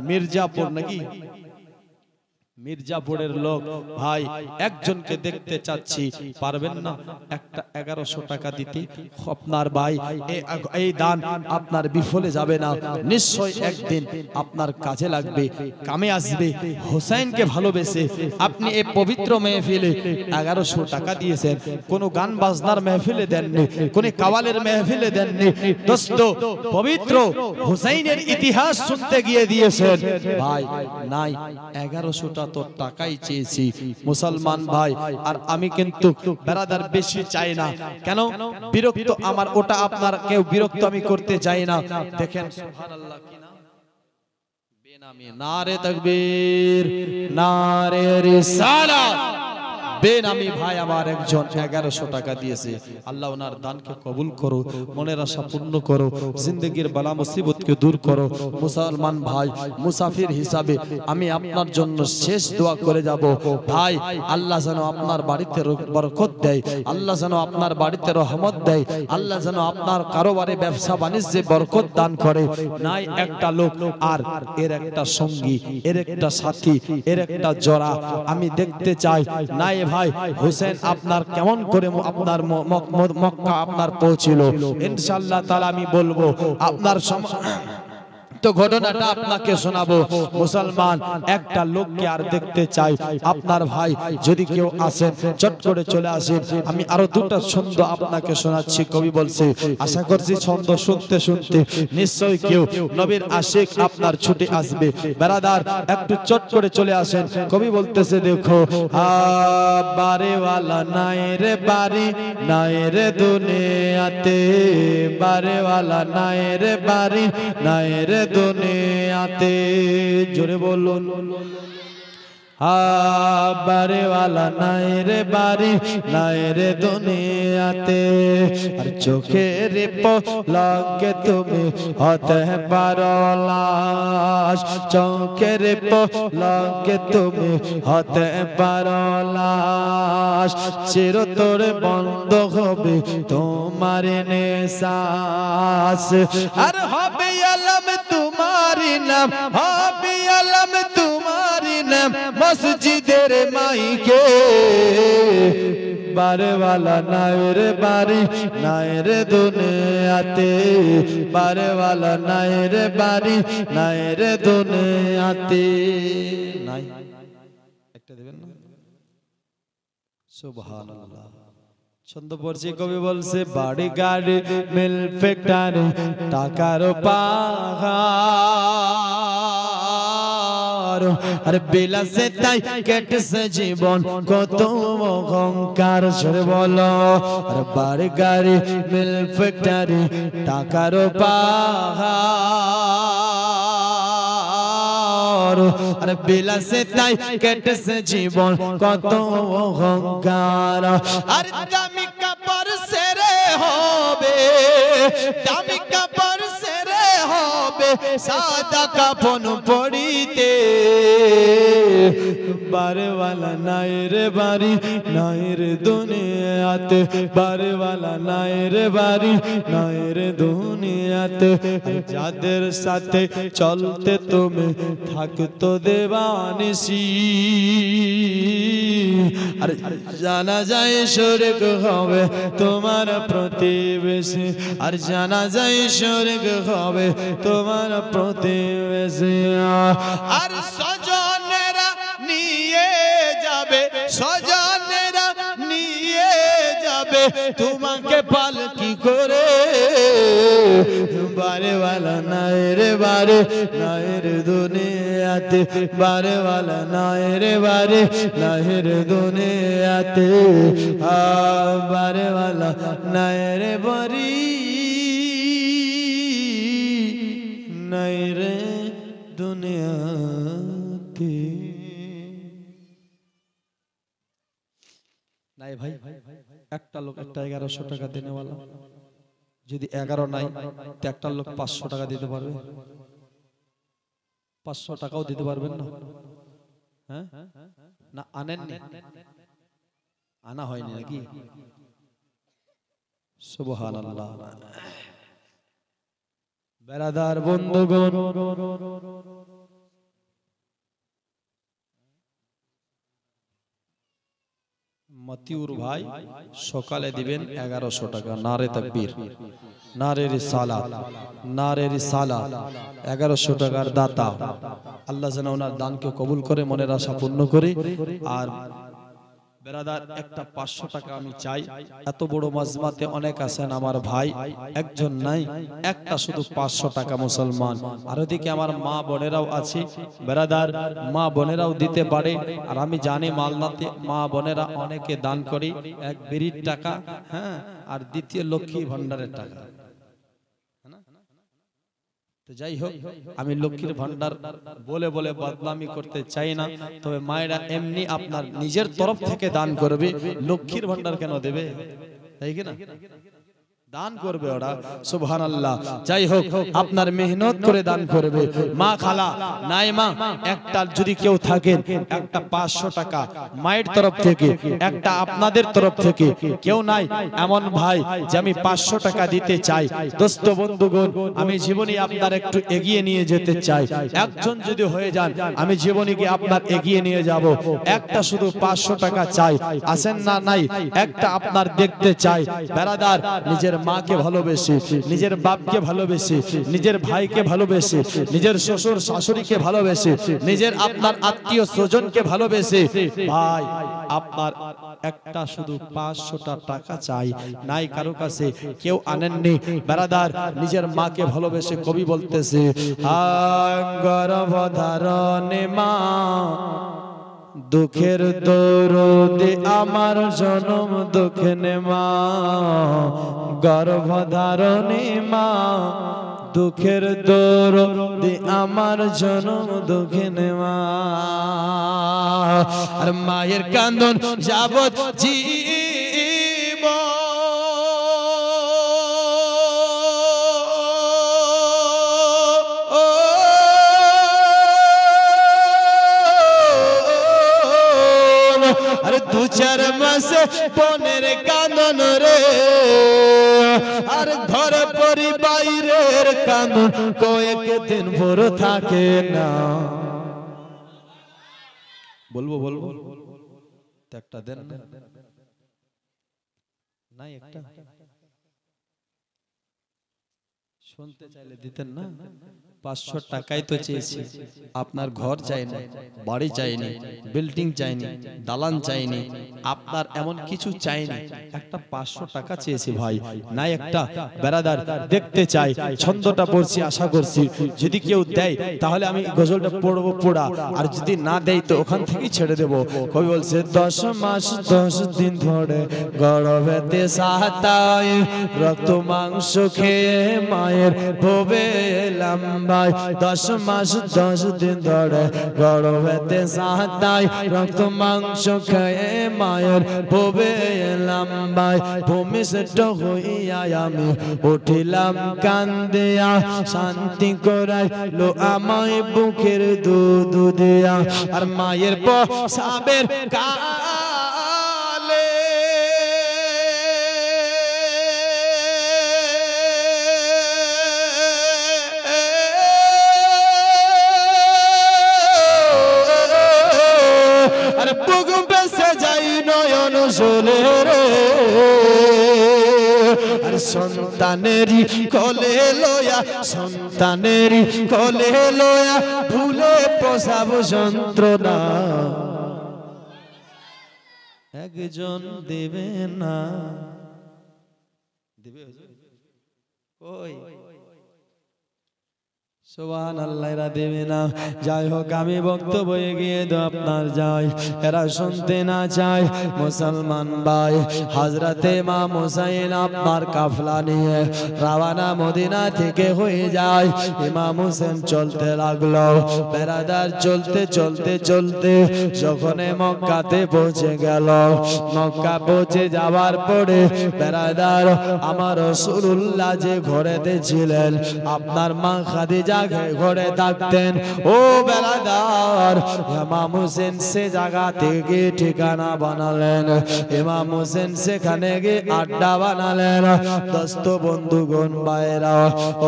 মির্জাপুর নাকি মির্জাপুরের লোক ভাই, একজনকে দেখতে চাচ্ছি, পারবেন না একটা 1100 টাকা দিতে? আপনার ভাই এই দান আপনার বিফলে যাবে না, নিশ্চয় একদিন আপনার কাজে লাগবে, কামে আসবে। হোসেনকে ভালোবেসে আপনি এই পবিত্র মেহফিলে 1100 টাকা দিয়েছেন, কোন গান বাজনার মেহফিলে দেননি, কোন কাওয়ালের মেহফিলে দেননি, দোস্ত পবিত্র হোসেনের ইতিহাস শুনতে গিয়ে দিয়েছেন। ভাই নাই 1100 তো টাকাই চেয়েছি মুসলমান ভাই, আর আমি কিন্তু বেরাদার বেশি চাই না। কেন বিরক্ত আমার ওটা আপনার কেউ বিরক্ত আমি করতে চাই না। দেখেন সুবহানাল্লাহ, কি না বেনামি, নারে তাকবীর, নারে রিসালাত। বেনামি ভাই আমার একজন 1100 টাকা দিয়েছে। আল্লাহ ওনার দানকে কবুল করো, মনের আশা পূর্ণ করো, জিন্দেগির বালা মুসিবতকে দূর করো। মুসলমান ভাই, মুসাফির হিসাবে আমি আপনার জন্য শেষ দোয়া করে যাব। ভাই আল্লাহ যেন আপনার বাড়িতে বরকত দেয়, আল্লাহ যেন আপনার বাড়িতে রহমত দেয়, আল্লাহ যেন আপনার কারোবারে ব্যবসা বাণিজ্যে বরকত দান করে। নাই একটা লোক আর এর একটা সঙ্গী, এর একটা সাথী, এর একটা জোড়া আমি দেখতে চাই। নাই ভাই হোসেন আপনার কেমন করে আপনার মক্কা আপনার পৌঁছিল, ইনশাআল্লাহ তাআলা আমি বলবো আপনার তো ঘটনাটা আপনাকে শোনাবো। মুসলমান একটা লোককে আর দেখতে চাই, আপনার ভাই যদি কেউ আসেন চট করে চলে আসেন। আমি আরো দুটো ছন্দ আপনাকে শোনাচ্ছি, কবি বলছে, আশা করছি ছন্দ শুনতে শুনতে নিশ্চয়ই কেউ নবীর আশিক আপনার ছুটে আসবে। বেরাদার একটু চট করে চলে আসেন। কবি বলতেছে, দেখো বারে ওয়ালা নাই রে বাড়ি, নাই রে দুনিয়াতে, বারে ওয়ালা নাই রে বাড়ি, নাই রে দুনিয়াতে। জোরে বলুন, বারে ওয়ালা নাই রে বাড়ি, নাই রে দুনিয়াতে। আর চোখের পলকে তুমি হতে পারো লাশ, চোখের পলকে তুমি হতে পারো লাশ। চিরতর বন্ধ হবে তোমার নিঃশ্বাস, আর হবে আলম তোমারি নাম, হবে আলম তোমারি নাম মসজিদের মাইকে। বারে ওয়ালা নাই রে বাড়ি, নাই রে দুনিয়াতে, বারে ওয়ালা নাই রে বাড়ি, নাই রে দুনিয়াতে। নাই একটা দেবেন না? সুবহানাল্লাহ। ছন্দ পড়ছে, কবি বলছে, বাড়ি গাড়ি মিল ফ্যাক্টরি টাকার পাহাড়, আর বিলাসে তাই কেটেছে জীবন কত অহংকার। সরে বলো, আর বাড়ি গাড়ি মিল ফ্যাক্টরি টাকার পাহাড়, আর বিলাসে তাই কেটেছে জীবন কত অহংকার। আর দামি কাপড় সেরে সাদা কাফন পরিতে বারওয়ালা নাই রে বাড়ি নাই রে দুনিয়াতে বারওয়ালা নাই রে বাড়ি নাই রে দুনিয়াতে যাদের সাথে চলতে তুমি থাকতো দেবানিসি আর জানা যায় স্বর্গ হবে তোমার প্রতিবেশী আর জানা যায় স্বর্গ হবে তোমার প্রতিবেশী আর স্বজনেরা নিয়ে যাবে স্বজনেরা নিয়ে যাবে তোমাকে পালকি করে বারেওয়ালা নাই রে বারে নাই রে দুনিয়াতে বারেওয়ালা নাই রে বারে নাই রে দুনিয়াতে বারেওয়ালা নাই রে বারি নাই রে দুনিয়াতে নাই ভাই একটা লোক একটা 1100 টাকা দেনেওয়ালা যদি 11 নাই তো একটা লোক 500 টাকা দিতে পারবে 500 টাকাও দিতে পারবেন না হ্যাঁ না আনেননি আনা হয়নি নাকি সুবহানাল্লাহ বেরাদার বন্ধুগণ মতিউর ভাই সকালে দিবেন 1100 টাকা নারে তাকবীর নারে রিসালাত নারে রিসালাত 1100 টাকার দাতা আল্লাহ যেন ওনার দানকে কবুল করে মনের আশা পূর্ণ করে আর বেরাদার একটা 500 টাকা আমি চাই এত বড় মাজমাতে অনেক আছেন আমার ভাই একজন নাই একটা শুধু 500 টাকা মুসলমান আর ওদিকে আমার মা বোনেরাও আছে বেরাদার মা বোনেরাও দিতে পারে আর আমি জানি মালদাতে মা বোনেরা অনেকে দান করে এক বিড়ির টাকা হ্যাঁ আর দ্বিতীয় লক্ষ্মী ভান্ডারের টাকা তো যাই হোক আমি লক্ষ্মীর ভান্ডার বলে বলে বদনামি করতে চাই না তবে মায়েরা এমনি আপনার নিজের তরফ থেকে দান করবে লক্ষ্মীর ভান্ডার কেন দেবে তাই কি না দান করবে ওরা সুবহানাল্লাহ যাই হোক আপনার মেহনত করে দান করবে মা খালা নাই মা একটা যদি কেউ থাকেন একটা 500 টাকা মায়ের তরফ থেকে একটা আপনাদের তরফ থেকে কেউ নাই এমন ভাই যে আমি 500 টাকা দিতে চাই দোস্ত বন্ধুগণ আমি জীবনে আপনার একটু এগিয়ে নিয়ে যেতে চাই একজন যদি হয়ে যান আমি জীবনীকে আপনার এগিয়ে নিয়ে যাব একটা শুধু 500 টাকা চাই আসেন না নাই একটা আপনার দেখতে চাই বেরাদার নিজের মাকে ভালোবেসে নিজের বাপকে ভালোবেসে নিজের ভাইকে ভালোবেসে নিজের শ্বশুর শাশুড়িকে ভালোবেসে নিজের আপনার আত্মীয় স্বজনকে ভালোবেসে ভাই আপনার একটা শুধু 500 টাকা চাই নাই কারো কাছে কেউ আনেননি বেরাদার নিজের মাকে ভালোবেসে কবি বলতেছে গর্ভধারণে মা দুঃখের দরদে আমার জনম দুঃখে নে মা গর্ভধারণে মা দুঃখের দরদে আমার জনম দুঃখে নে মা আর মায়ের কান্দন যাবত জীবন अरे दू चार मासे पनेर कांदन रे আর ঘরে পরি বাইরের কান্দন কয়েক দিন ভোর থাকে না বলবো বলবো একটা দেন না একটা শুনতে চাইলে দিতেন না 500 টাকাই তো চেয়েছি আপনার ঘর চাইনি বাড়ি চাইনি বিল্ডিং চাইনি দালান চাইনি আপনার এমন কিছু চাইনি একটা 500 টাকা চেয়েছি ভাই না একটা বেরাদার দেখতে চাই ছন্দটা পড়ছি আশা করছি যদি কেউ দেয় তাহলে আমি গজলটা পড়বো পড়া আর যদি না দেয় তো ওখান থেকেই ছেড়ে দেব কবি বলছে 10 মাস 10 দিন ধরে গর্ভেতে সাতায় রক্ত মাংস খেয়ে মায়ের মায়ের ভবে এলাম ভাই 10 মাস 10 দিন ধরে গর্ভেতে সাতাই রক্ত মাংস খেয়ে মায়ের ভবে এলাম ভাই ভূমিষ্ঠ হইয়া আমি উঠিলাম কান্দিয়া শান্তি করাইলো আমায় বুকের দুধ দিয়া আর মায়ের প্রসাবের কালে আর বুক বেসে যাই নয়ন জলে রে সন্তানেরই কোলে লয়া সন্তানেরই কোলে লয়া ভুলে প্রসব যন্ত্রণা একজন দেবে না দেবে কই সুবহানাল্লাহ এরা দেবে না যাই হোক আমি বক্তব্য এগিয়ে তো আপনার যাই এরা শুনতে না চায় মুসলমান ভাই হযরতে ইমাম হুসাইন আপনার কাফলা নিয়ে রওনা মদিনা থেকে হয়ে যায় ইমাম হোসেন চলতে লাগলো বেরাদার চলতে চলতে চলতে যখন মক্কাতে পৌঁছে গেল মক্কা পৌঁছে যাওয়ার পরে বেরাদার আমার রাসূলুল্লাহ যে ঘরেতে ছিলেন আপনার মা খাদিজা ঘরে থাকতেন ও বেলাদার ইমাম হোসেন সে জায়গা থেকে ঠিকানা বানালেন ইমাম হোসেন সেখানে গিয়ে আড্ডা বানালেন দোস্ত বন্ধুগণ ভাইরা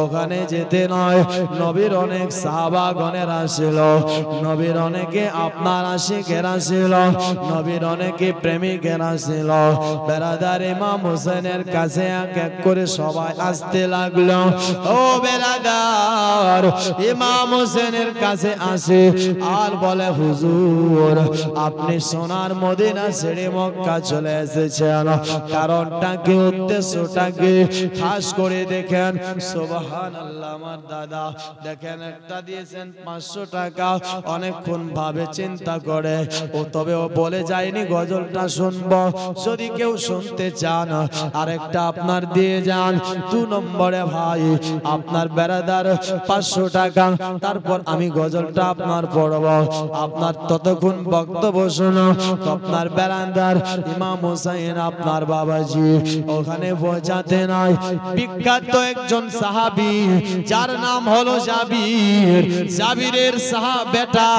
ওখানে যেতে নয় নবীর অনেক সাহাবাগণের আসিল নবীর অনেকে আপনার আশিকের আসিল নবীর অনেকে প্রেমিকের আসিল বেলাদার ইমাম হোসেনের কাছে এক এক করে সবাই আসতে লাগলো ও বেলাদার ইমাম হোসেনের কাছে আসে আর বলে হুজুর আপনি সোনার মদিনা ছেড়ে মক্কা চলে এসেছেন কারণটা কি উদ্দেশ্যটা কি খাস করে দেখেন সুবহানাল্লাহ আমার দাদা দেখেন একটা দিয়েছেন 500 টাকা অনেকক্ষণ ভাবে চিন্তা করে ও তবে ও বলে যায়নি গজলটা শুনবো যদি কেউ শুনতে চান আরেকটা আপনার দিয়ে যান 2 নম্বরে ভাই আপনার বেরাদার 500 টাকা তারপর আমি গজলটা আপনার পড়ব আপনার ততক্ষণ বক্তব্য শুনো আপনার বেরাদার ইমাম হুসাইন আপনার বাবাজি ওখানে পৌঁছাতে নাই বিখ্যাত একজন সাহাবী যার নাম হলো জাবির জাবিরের বেটা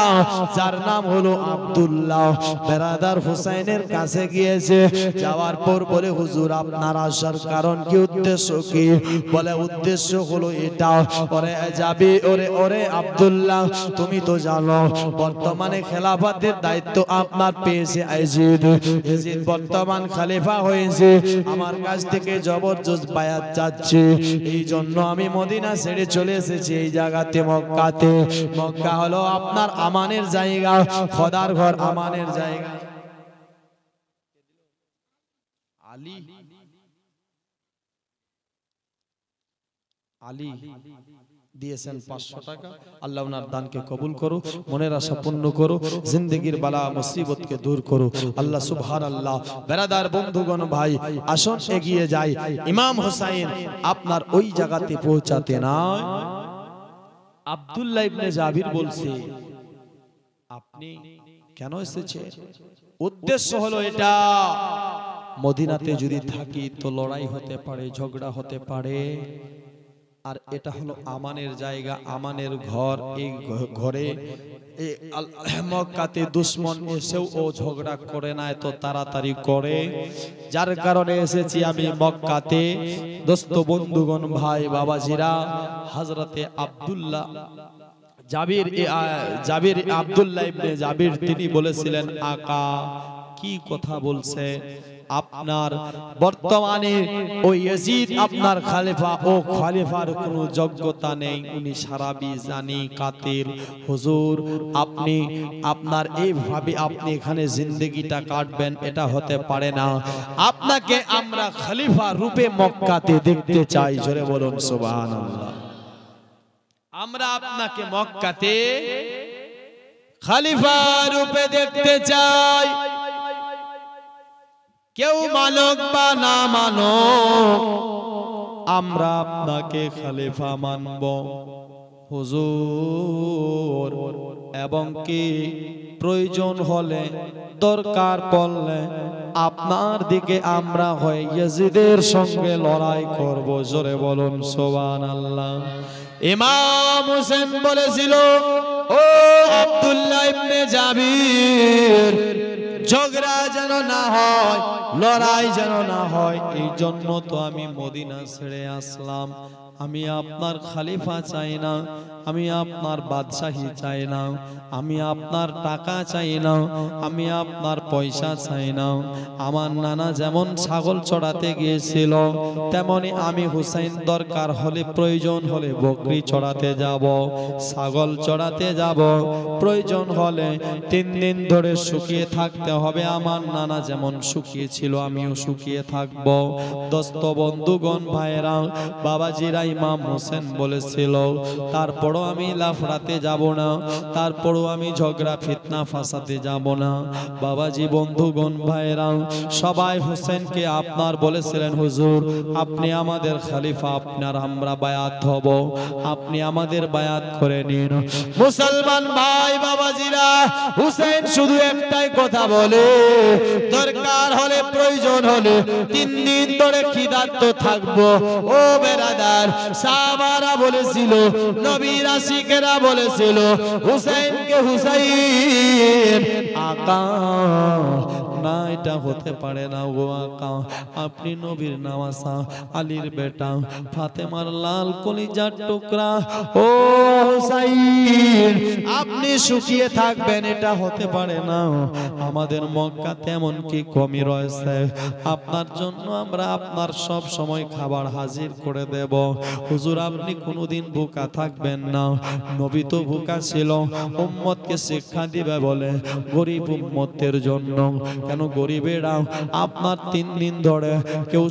যার নাম হলো আব্দুল্লাহ বেরাদার হুসাইনের কাছে গিয়েছে যাওয়ার পর বলে হুজুর আপনার আসার কারণ কি উদ্দেশ্য কি বলে উদ্দেশ্য হলো এটা ওরে যাবি ওরে ওরে আব্দুল্লাহ তুমি তো জানো বর্তমানে খেলাফতের দায়িত্ব আপনার পেয়েছে ইয়াজিদ ইয়াজিদ বর্তমান খলিফা হয়েছে আমার কাছ থেকে জবরদস্ত বায়াত চাচ্ছে এই জন্য আমি মদিনা ছেড়ে চলে এসেছি এই জায়গাতে মক্কাতে মক্কা হলো আপনার আমানের জায়গা খোদার ঘর আমানের জায়গা আলী আলী দিয়েছেন 500 টাকা আল্লাহ ওনার দানকে কবুল করো মনের আশা পূর্ণ করো জিন্দেগীর বালা মুসিবতকে দূর করো আল্লাহ সুবহানাল্লাহ বেরাদার বন্ধুগণ ভাই আসুন এগিয়ে যাই ইমাম হুসাইন আপনার ওই জায়গাতে পৌঁছাতে না আব্দুল্লাহ ইবনে জাবির বলছে আপনি কেন এসেছেন উদ্দেশ্য হলো এটা মদিনাতে যদি থাকি তো লড়াই হতে পারে ঝগড়া হতে পারে আর এটা হলো আমানের জায়গা আমানের ঘর এই ঘরে মক্কাতে দুশমন এসেও ও ঝগড়া করে না এত তাড়াতাড়ি করে যার কারণে এসেছি আমি মক্কাতে দোস্ত বন্ধুগণ ভাই বাবাজিরা হযরতে আব্দুল্লাহ জাবির আব্দুল্লাহ ইবনে জাবির তিনি বলেছিলেন আকা কি কথা বলছে আপনার বর্তমানে ওই ইয়াজিদ আপনার খলিফা ও খলিফার কোনো যোগ্যতা নেই উনি সারাবি জানি কাতিল হুজুর আপনি আপনার এইভাবে আপনি এখানে জিন্দেগিটা কাটবেন এটা হতে পারে না আপনাকে আমরা খলিফা রূপে মক্কাতে দেখতে চাই জোরে বলুন সুবহানাল্লাহ আমরা আপনাকে মক্কাতে খলিফা রূপে দেখতে চাই কেউ মানক বা না মানক আমরা আপনাকে খলিফা মানব হুজুর, এবং কি প্রয়োজন হলে দরকার পড়লে আপনার দিকে আমরা হয় ইয়াজিদের সঙ্গে লড়াই করব। জোরে বলুন সুবহানাল্লাহ। ইমাম হোসেন বলেছিল, ও আব্দুল্লাহ ইবনে জাবির, ঝগড়া যেন না হয়, লড়াই যেন না হয়, এই জন্য তো আমি মদিনা ছেড়ে আসলাম। আমি আপনার খলিফা চাই না, আমি আপনার বাদশাহী চাই না, আমি আপনার টাকা চাই না, আমি আপনার পয়সা চাই না। আমার নানা যেমন ছাগল চড়াতে গিয়েছিল, তেমনি আমি হুসাইন দরকার হলে প্রয়োজন হলে বকরি চড়াতে যাব, ছাগল চড়াতে যাব, প্রয়োজন হলে 3 দিন ধরে শুকিয়ে থাকতে হবে। আমার নানা যেমন শুকিয়ে ছিল আমিও শুকিয়ে থাকব। দোস্ত বন্ধুগণ ভাইরা বাবাজিরা, ইমাম হোসেন বলেছিল তারপরও আমি লাফড়াতে যাব না, তারপরও আমি ঝগড়া ফিতনা ফাসাতে যাব না। বাবাজি বন্ধুগণ ভাইরা সবাই হোসেনকে আপনার বলেছিলেন, হুজুর আপনি আমাদের খলিফা, আপনার আমরা বায়াত হব, আপনি আমাদের বায়াত করে নিন। মুসলমান ভাই বাবাজিরা, হোসেন শুধু একটাই কথা বলে, দরকার হলে প্রয়োজন হলে 3 দিন ধরে খিদার্ত থাকবো। ও বেরাদার, সাহাবারা বলেছিল, নবীর আশিকেরা বলেছিল, হুসাইনকে হুসাইন আকা না, এটা হতে পারে না গো আকা, আপনি নবীর নওয়াসা, আলীর বেটা, ফাতেমার লাল কলিজার টুকরা, ও হুসাইন আপনি শুকিয়ে থাকবেন, এটা হতে পারে না। আমাদের মক্কা তেমন কি কমি রয়েছে, আপনার জন্য আমরা আপনার সব সময় খাবার হাজির করে দেব। হুজুর আপনি কোনোদিন ভুকা থাকবেন না। নবী তো ভুকা ছিল, উম্মতকে শিক্ষা দিবে বলে, গরিব উম্মতের জন্য। কেন গরিবেরা আপনার 3 দিন ধরে কেউ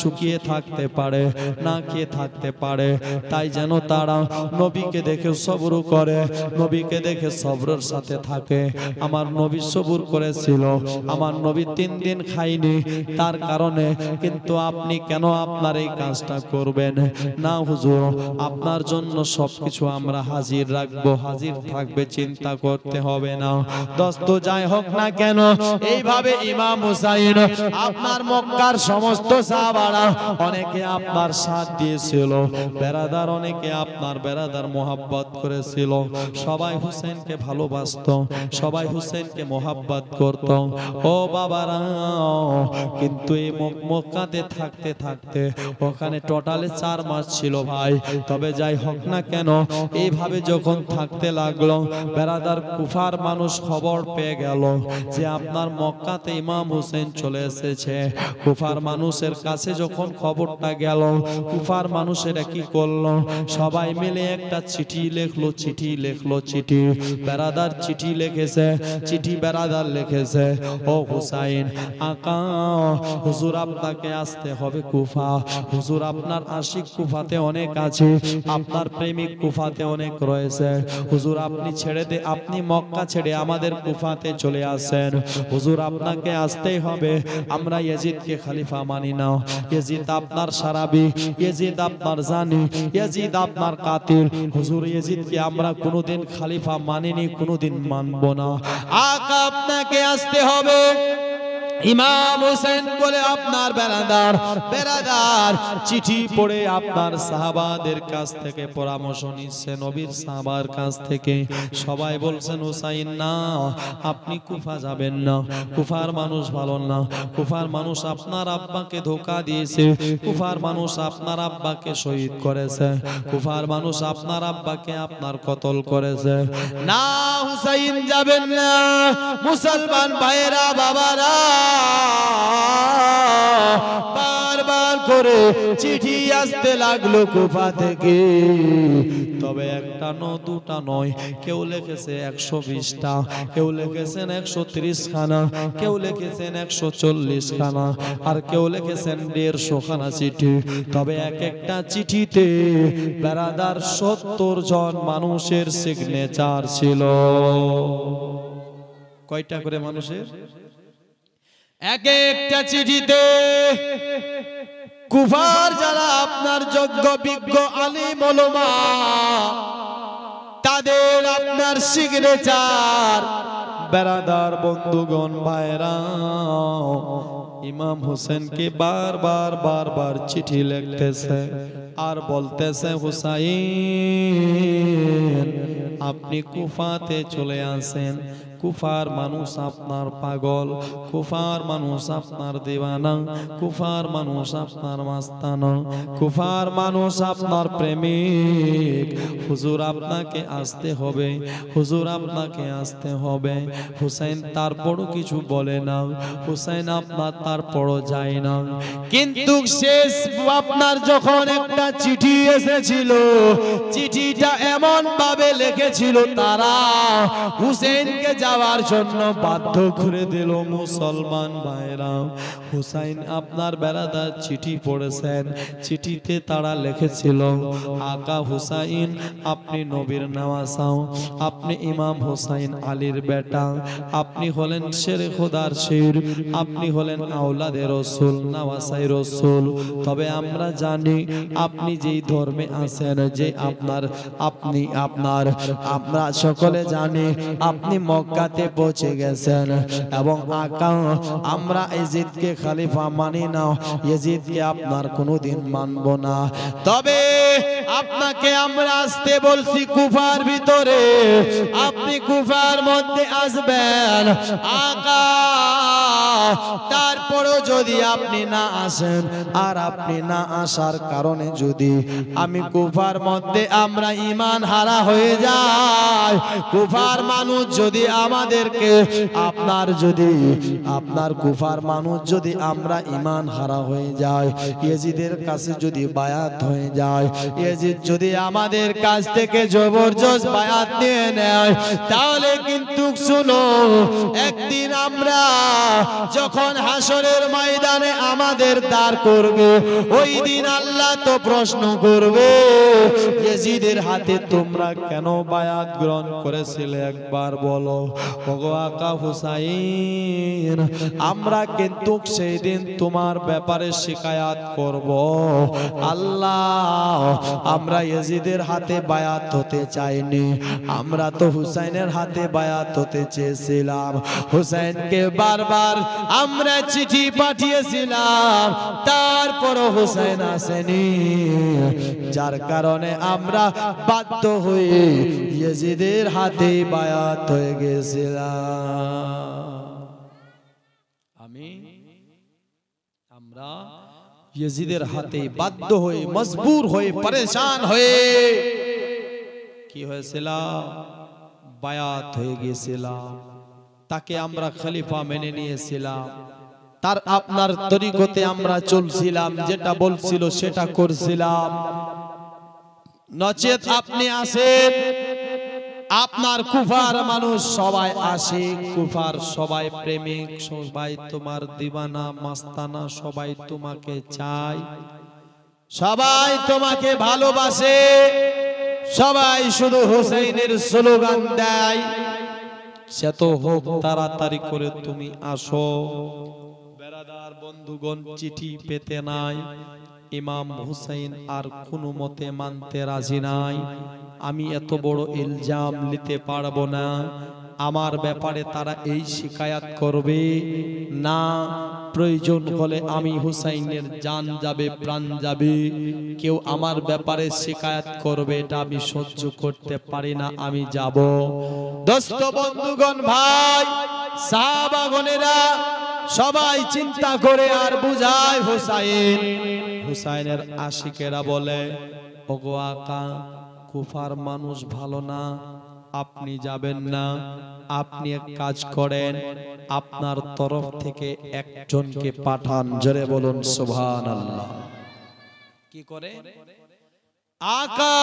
শুকিয়ে থাকতে পারে, না খেয়ে থাকতে পারে, তাই যেন তারা নবীকে দেখে সবর করে, নবীকে দেখে সবরের সাথে থাকে। আমার নবী সবর করেছিল, আমার নবী 3 দিন খায়নি, তার কারণে। কিন্তু আপনি কেন আপনার এই কাজটা করবেন না? হুজুর আপনার জন্য সবকিছু আমরা হাজির রাখবো, হাজির থাকবে, চিন্তা করতে হবে না। দোস্ত যাই হোক না কেন, এইভাবে ইমাম হুসাইন আপনার মক্কার সমস্ত সাহাবারা অনেকে আপনার সাথ দিয়েছিল, বেরাদার অনেকে আপনার বেরাদার মোহাব্বত করেছিল, সবাই হুসেনকে ভালোবাসতো, সবাই হুসেনকে মোহাব্বত করত। ও বাবারা, কিন্তু এই মক্কাতে থাকতে থাকতে ওখানে টোটালে 4 মাস ছিল ভাই। তবে যাই হোক না কেন, এইভাবে যখন থাকতে লাগলো, বেরাদার কুফার মানুষ খবর পেয়ে গেল যে আপনার মক্কাতে ইমাম হোসেন চলে এসেছে। কুফার মানুষের কাছে যখন খবরটা গেল, কুফার মানুষেরা কি করলো, সবাই মিলে একটা চিঠি লিখলো, চিঠি লিখলো, চিঠি বেরাদার চিঠি লিখেছে, চিঠি বেরাদার লিখেছে, ও হুসাইন আকা, হুজুর আপনাকে আসতে হবে কুফা, হুজুর আপনার আশিক কুফাতে অনেক আছে, আপনার প্রেমিক কুফাতে অনেক রয়েছে, হুজুর আপনি ছেড়ে দে, আপনি মক্কা ছেড়ে আমাদের কুফাতে চলে আসেন, হুজুর আপনাকে আসতেই হবে। আমরা ইয়াজিদকে খলিফা মানি না, ইয়াজিদ আপনার সারাবি, ইয়াজিদ আপনার জানি, ইয়াজিদ আপনার কাতিল, হুজুর ইয়াজিদকে আমরা কোনোদিন খলিফা মানিনি, কোনোদিন মানব না, আকা আপনাকে আসতে হবে। ইমাম হোসেন বলে আপনার বেরাদার চিঠি পড়ে আপনার সাহাবাদের কাছ থেকে পরামর্শ নিচ্ছে, নবীর সাহাবার কাছ থেকে। সবাই বলছেন হুসাইন না, আপনি কুফা যাবেন না, কুফার মানুষ ভালো না, কুফার মানুষ আপনার আব্বাকে ধোঁকা দিয়েছে, কুফার মানুষ আপনার আব্বাকে শহীদ করেছে, কুফার মানুষ আপনার আব্বাকে আপনার কতল করেছে। না হুসাইন যাবেন না। মুসলমান ভাইরা বাবারা বারবার করে চিঠি আসতে লাগলো কুফা থেকে। তবে একটা দুটা নয়, কেউ লিখেছে 120টা, কেউ লিখেছেন 130 খানা, কেউ লিখেছেন 140 খানা, আর কেউ লিখেছেন 150 খানা চিঠি। তবে এক একটা চিঠিতে বেরাদার 70 জন মানুষের সিগনেচার ছিল। কয়টা করে মানুষের? এক একটা চিঠিতে কুফার যারা আপনার যোগ্য বিজ্ঞ আলিম উলামা তাদের আপনার সিগনেচার বেরাদার বন্ধুগণ ভাইরা ইমাম হোসেনকে বারবার চিঠি লিখতেছে আর বলতেছে হুসাইন আপনি কুফাতে চলে আসেন। কুফার মানুষ আপনার পাগল, কুফার মানুষ আপনার দিওয়ানা, কুফার মানুষ আপনার মাস্তানা, কুফার মানুষ আপনার প্রেমিক। হুজুর আপনাকে আসতে হবে, হুজুর আপনাকে আসতে হবে। হুসাইন তারপরও কিছু বলে না, হুসাইন আপনার তারপরও যায় না। কিন্তু শেষ আপনার যখন একটা চিঠি এসেছিল, চিঠিটা এমন ভাবে লিখেছিল তারা হুসেনকে যাওয়ার জন্য বাধ্য করে দিল। মুসলমান ভাইরা হুসাইন আপনার বেরাদার চিঠি পড়েছেন, চিঠিতে তারা লিখেছিল আকা হুসাইন আপনি নবীর নওয়াসাও, আপনি ইমাম হুসাইন আলীর বেটা, আপনি হলেন শেরে খোদার শের, আপনি হলেন আওলাদে রসুল নওয়াসাই রসুল। তবে আমরা জানি আপনি যেই ধর্মে আছেন, যে আমরা সকলে জানি আপনি মক্কাতে পৌঁছে গেছেন এবং আকা আমরা ইয়াজিদকে খলিফা মানি না, ইয়াজিদকে আপনার কোনোদিন মানব না। তবে আপনাকে আমরা আসতে বলছি কুফার ভিতরে, আপনি কুফার মধ্যে আসবেন আকা। তারপরও যদি আপনি না আসেন আর আপনি না আসার কারণে যদি আমি কুফার মধ্যে আমরা ঈমান হারা হয়ে যাই, কুফার মানুষ যদি আমাদেরকে আপনার কুফার মানুষ যদি আমরা ঈমান হারা হয়ে যায়, ইয়াজিদের কাছে যদি বায়াত হয়ে যায়, ইয়াজিদ যদি আমাদের কাছ থেকে জবরদস্ত বায়াত নিয়ে নেয়, তাহলে কিন্তু শুনো একদিন আমরা যখন হাসরের ময়দানে আমাদের দাঁড় করবে, ওই দিন আল্লাহ তো প্রশ্ন করবে ইয়াজিদের হাতে তোমরা কেন বায়াত গ্রহণ করেছিলে একবার বলো। ওগো আকা হুসাইন আমরা কিন্তু সেই দিন তোমার ব্যাপারে শিকায়াত করব। আল্লাহ আমরা ইয়াজিদের হাতে বায়াত হতে চাইনি, আমরা তো হুসাইনের হাতে বায়াত হতে চেয়েছিলাম। হুসাইনকে বারবার আমরা চিঠি পাঠিয়েছিলাম, তারপরও হুসাইন আসেনি, যার কারণে আমরা বাধ্য হয়ে ইয়াজিদের হাতে বায়াত হয়ে গেছিলাম। আমরা ইয়াজিদের হাতে বাধ্য হয়ে মজবুর হয়ে পরেশান হয়ে কি হয়েছিল বায়াত হয়ে গেছিলাম। তাকে আমরা খলিফা মেনে নিয়েছিলাম, তার আপনার তরিকতে আমরা চলছিলাম, যেটা বলছিল সেটা করছিলাম। নচেত আপনি আসেন আপনার কুফার মানুষ সবাই আসে, কুফার সবাই প্রেমিক, সবাই তোমার দিওয়ানা মাস্তানা, সবাই তোমাকে চায়, সবাই তোমাকে ভালোবাসে, সবাই শুধু হুসাইনের স্লোগান দেয়। সে তো হোক তাড়াতাড়ি করে তুমি আসো। বেরাদার বন্ধুগণ চিঠি পেতে নাই, ইমাম হুসাইন আর কোনো মতে মানতে রাজি নাই। আমি এত বড় ইলজাম নিতে পারবো না, আমার ব্যাপারে তারা এই শিকায়াত করবে না, প্রয়োজন হলে আমি হুসাইনের জান যাবে প্রাণ যাবে, কেউ আমার ব্যাপারে শিকায়াত করবে এটা আমি সহ্য করতে পারি না, আমি যাব। দোস্ত বন্ধুগণ ভাই সাহাবাগণেরা সবাই চিন্তা করে আর বুঝায় হুসাইনের আশিকেরা বলে ওগো আকা কুফার মানুষ ভালো না, আপনি যাবেন না, আপনি এক কাজ করেন, আপনার তরফ থেকে একজনকে পাঠান। জোরে বলুন সুবহানাল্লাহ। কি করে আকা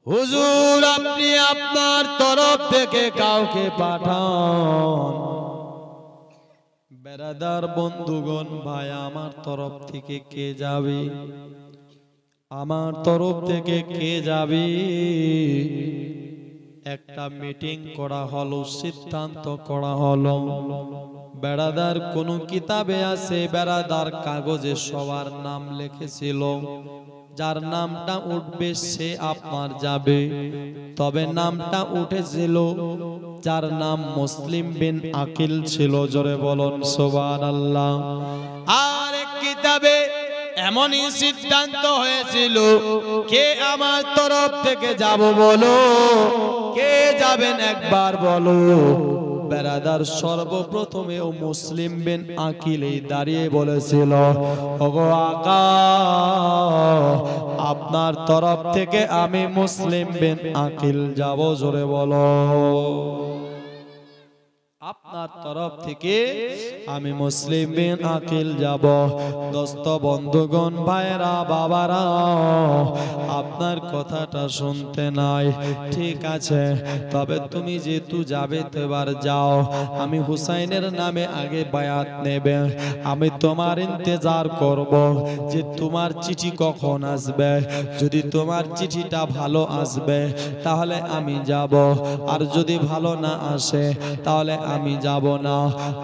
হুজুর আপনি আপনার তরফ থেকে কাউকে পাঠান। বেরাদার বন্ধুগণ ভাই আমার তরফ থেকে কে যাবে, আমার তরফ থেকে কে যাবে? একটা মিটিং করা হলো, সিদ্ধান্ত করা হলো। বেড়াদার কোন কিতাবে আছে বেড়াদার কাগজে সবার নাম লিখেছিল, যার নামটা উঠবে সে আপনার যাবে। তবে নামটা উঠেছিল যার নাম মুসলিম বিন আকিল ছিল। জোরে বলুন সুবহানাল্লাহ। আর এক কিতাবে এমনই সিদ্ধান্ত হয়েছিল, কে আমার তরফ থেকে যাব বলো, কে যাবেন একবার বলো। বেরাদার সর্বপ্রথমে ও মুসলিম বিন আকিল দাঁড়িয়ে বলেছিল, ওগো আকা, আপনার তরফ থেকে আমি মুসলিম বিন আকিল যাব। জোরে বলো, আপনার তরফ থেকে আমি মুসলিম বিন আকিল যাব। দোস্ত বন্ধুগণ ভাইরা বাবারা, আপনার কথাটা শুনতে নাই, ঠিক আছে, তবে তুমি যেহেতু যাবে তো এবার যাও। আমি হুসাইনের নামে আগে বায়াত নেবে, আমি তোমার ইন্তজার করব যে তোমার চিঠি কখন আসবে। যদি তোমার চিঠিটা ভালো আসবে তাহলে আমি যাব, আর যদি ভালো না আসে তাহলে আমি যাব না।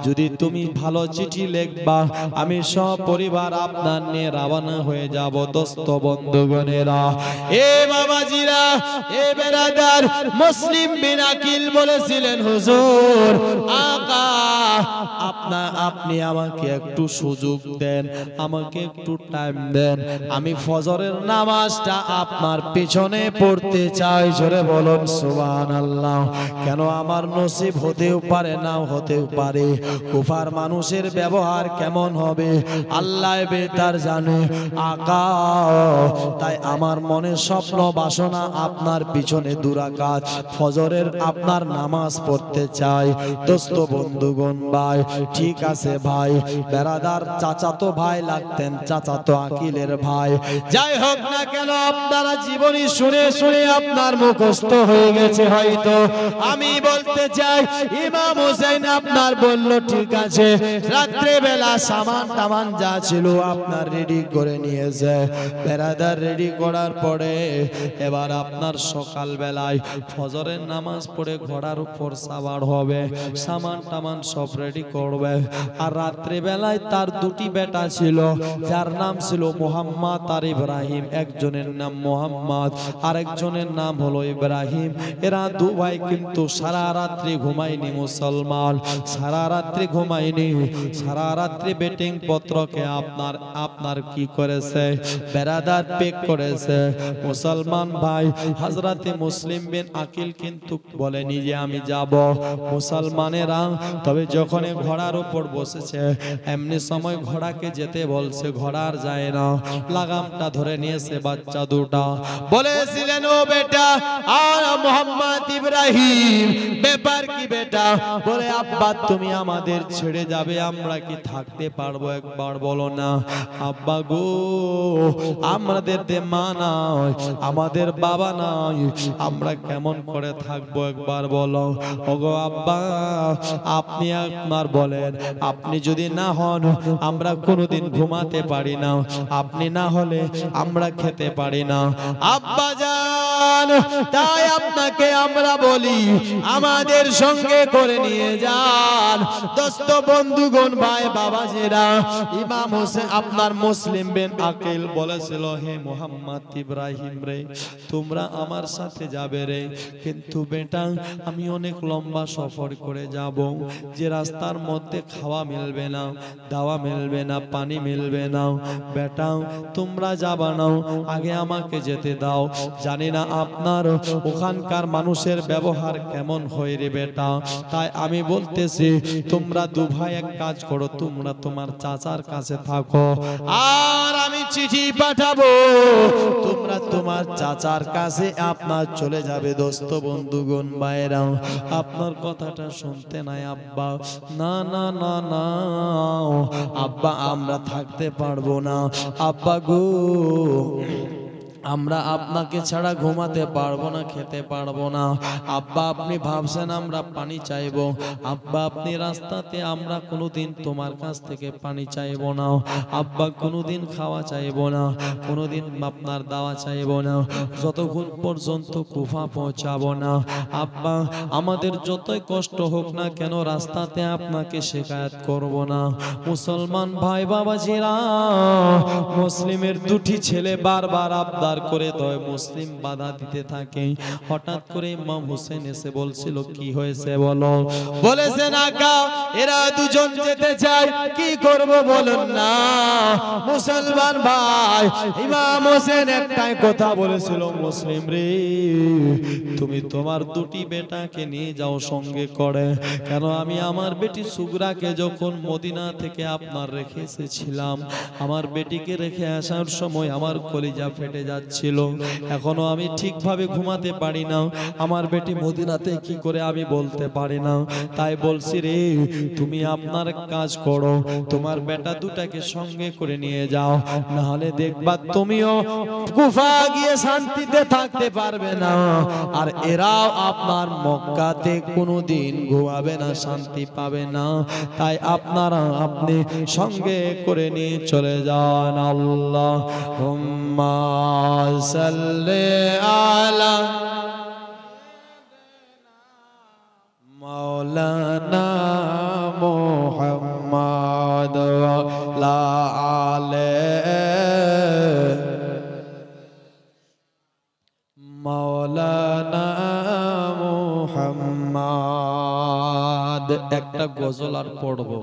যদি তুমি ভালো চিঠি লিখবা আমি সব পরিবার আপনার নিয়ে রওনা হয়ে যাব। দোস্ত বন্ধুগণেরা, এ বাবাজিরা, এ বেরাদার, মুসলিম বিন আকিল বলেছিলেন, হুজুর আকা, আপনি আমাকে একটু সুযোগ দেন, আমাকে একটু টাইম দেন, আমি ফজরের নামাজটা আপনার পিছনে পড়তে চাই। জোরে বলুন সুবহানাল্লাহ। কেন আমার নসিব হতেও পারে না হতেও পারে, কুফার মানুষের ব্যবহার কেমন হবে আল্লাহ বেতার জানে। আকা, তাই আমার মনে স্বপ্ন বাসনা আপনার পিছনে দুরাকাত ফজরের আপনার নামাজ পড়তে চাই। দোস্ত বন্ধুগণ ভাই, ঠিক আছে ভাই। বেরাদার চাচাতো ভাই লাগতেন, চাচাতো আকিলের ভাই। যাই হোক না কেন, আপনারা জীবনী শুনে শুনে আপনার মুখস্থ হয়ে গেছে হয়তো। আমি বলতে চাই, ইমাম হুসাইন আপনার বলল ঠিক আছে, রাত্রে বেলা সামান টামান যা ছিল আপনার রেডি করে নিয়েছে। বেরাদার রেডি করার পরে এবার আপনার সকাল বেলায় ফজরের নামাজ পড়ে ঘোড়ার উপর সাবার হবে, সামান টামান সব রেডি করবে। আর রাত্রে বেলায় তার দুটি বেটা ছিল, যার নাম ছিল মুহাম্মদ আর ইব্রাহিম। একজনের নাম মুহাম্মদ, আরেকজনের নাম হলো ইব্রাহিম। এরা দু ভাই কিন্তু সারা রাত্রি ঘুমায়নি মুসলমান, সারা রাত্রি ঘুমায়নি। সারা রাত্রি বেটিং পত্রকে আপনার কি করেছে, বেরাদার পেক করেছে। মুসলমান ভাই, হযরতে মুসলিম বিন আকিল কিন্তু বলেনি যে আমি যাব। মুসলমানেরা তবে যখন ঘোড়ার উপর বসেছে, এমনি সময় ঘোড়াকে যেতে বলছে, ঘোড়ার যায় না, লাগামটা ধরে নিয়েছে বাচ্চা দুটা। বলেছিলেন, ও বেটা আর মোহাম্মদ ইব্রাহিম, ব্যাপার কি বেটা? বলে, আব্বা তুমি আমাদের ছেড়ে যাবে, আমরা কি থাকতে পারবো? একবার বলো না। আব্বা গো, আমাদের মা নাই, আমাদের বাবা নাই, আমরা কেমন করে থাকবো একবার বলো। ওগো আব্বা, আপনি একবার বলেন, আপনি যদি না হন আমরা কোনোদিন ঘুমাতে পারি না, আপনি না হলে আমরা খেতে পারি না। আব্বা জান, তাই আপনাকে আমরা বলি আমাদের সঙ্গে করে নিয়ে যান। দোস্ত বন্ধুগণ ভাই বাবাজিরা, ইমাম হোসেন আপনার মুসলিম বিন আকিল বলেছিল, হে মুহাম্মদ ইব্রাহিম রে, তোমরা আমার সাথে যাবে রে, কিন্তু বেটা আমি অনেক লম্বা সফর করে যাব, যে রাস্তার মধ্যে খাওয়া মিলবে না, দাওয়া মিলবে না, পানি মিলবে না। বেটা তোমরা যাবা না, আগে আমাকে যেতে দাও। জানি না আপনার ওখানকার মানুষের ব্যবহার কেমন হয় রে বেটা, তাই আমি বলতেছি তোমরা দু ভাই এক কাজ করো, তোমরা তোমার চাচার কাছে থাকো, আর আমি চিঠি পাঠাবো, তোমরা তোমার চাচার কাছে আপনার চলে যাবে। দোস্ত বন্ধুগণ ভাইরা, আপনার কথাটা শুনতে নাই আব্বা। না না না না আব্বা, আমরা থাকতে পারবো না আব্বা গো। আমরা আপনাকে ছাড়া ঘুমাতে পারবো না, খেতে পারবো না। আব্বা আপনি ভাবছেন আমরা পানি চাইবো, আব্বা আপনি রাস্তাতে আমরা কোনোদিন তোমার কাছ থেকে পানি চাইবো না, আব্বা কোনোদিন খাওয়া চাইবো না, কোনোদিন আপনার দাওয়া চাইবো না, যতক্ষণ পর্যন্ত কুফা পৌঁছাবো না। আব্বা আমাদের যতই কষ্ট হোক না কেন রাস্তাতে আপনাকে শিকায়াত করব না। মুসলমান ভাই বাবাজিরা, মুসলিমের দুটি ছেলে বারবার আবদার করে তয় মুসলিম বাধা দিতে থাকে। হঠাৎ করে ইমাম হোসেন এসে বলছিল কি হয়েছে বলো। বলেছেন আকা এরা দুজন যেতে চায়, কি করব বলুন না। মুসলমান ভাই ইমাম হোসেন একটাই কথা বলেছিল, মুসলিম রে তুমি তোমার দুটি বেটাকে নিয়ে যাও সঙ্গে করে। কেন আমি আমার বেটি সুগরাকে যখন মদিনা থেকে আপনার রেখে এসেছিলাম, আমার বেটিকে রেখে আসার সময় আমার কলিজা ফেটে যাচ্ছিল, এখনো আমি ঠিকভাবে ঘুমাতে পারি না, আমার বেটি মদিনাতে কি করে আমি বলতে পারি না। তাই বলছি রে তুমি আপনার কাজ করো, তোমার বেটা দুটাকে সঙ্গে করে নিয়ে যাও, নাহলে দেখবা তুমিও কুফা গিয়ে শান্তিতে থাকতে পারবে না, আর এরাও আপনার মক্কাতে কোনোদিন ঘুমাবে না, শান্তি পাবে না। তাই আপনারা আপনি সঙ্গে করে নিয়ে চলে যান। আল্লাহুম্মা সাল্লি আলা মাওলানা মুহাম্মদ ওয়া আলা আলিহি মাওলানা মুহাম্মদ। একটা গজল আর পড়বো,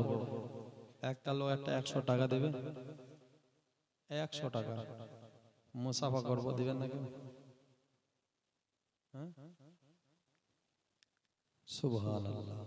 একটা লোক একটা 100 টাকা দেবে, 100 টাকা মুসাফা করবো, দিবেন নাকি? হ্যাঁ, সুবহানাল্লাহ।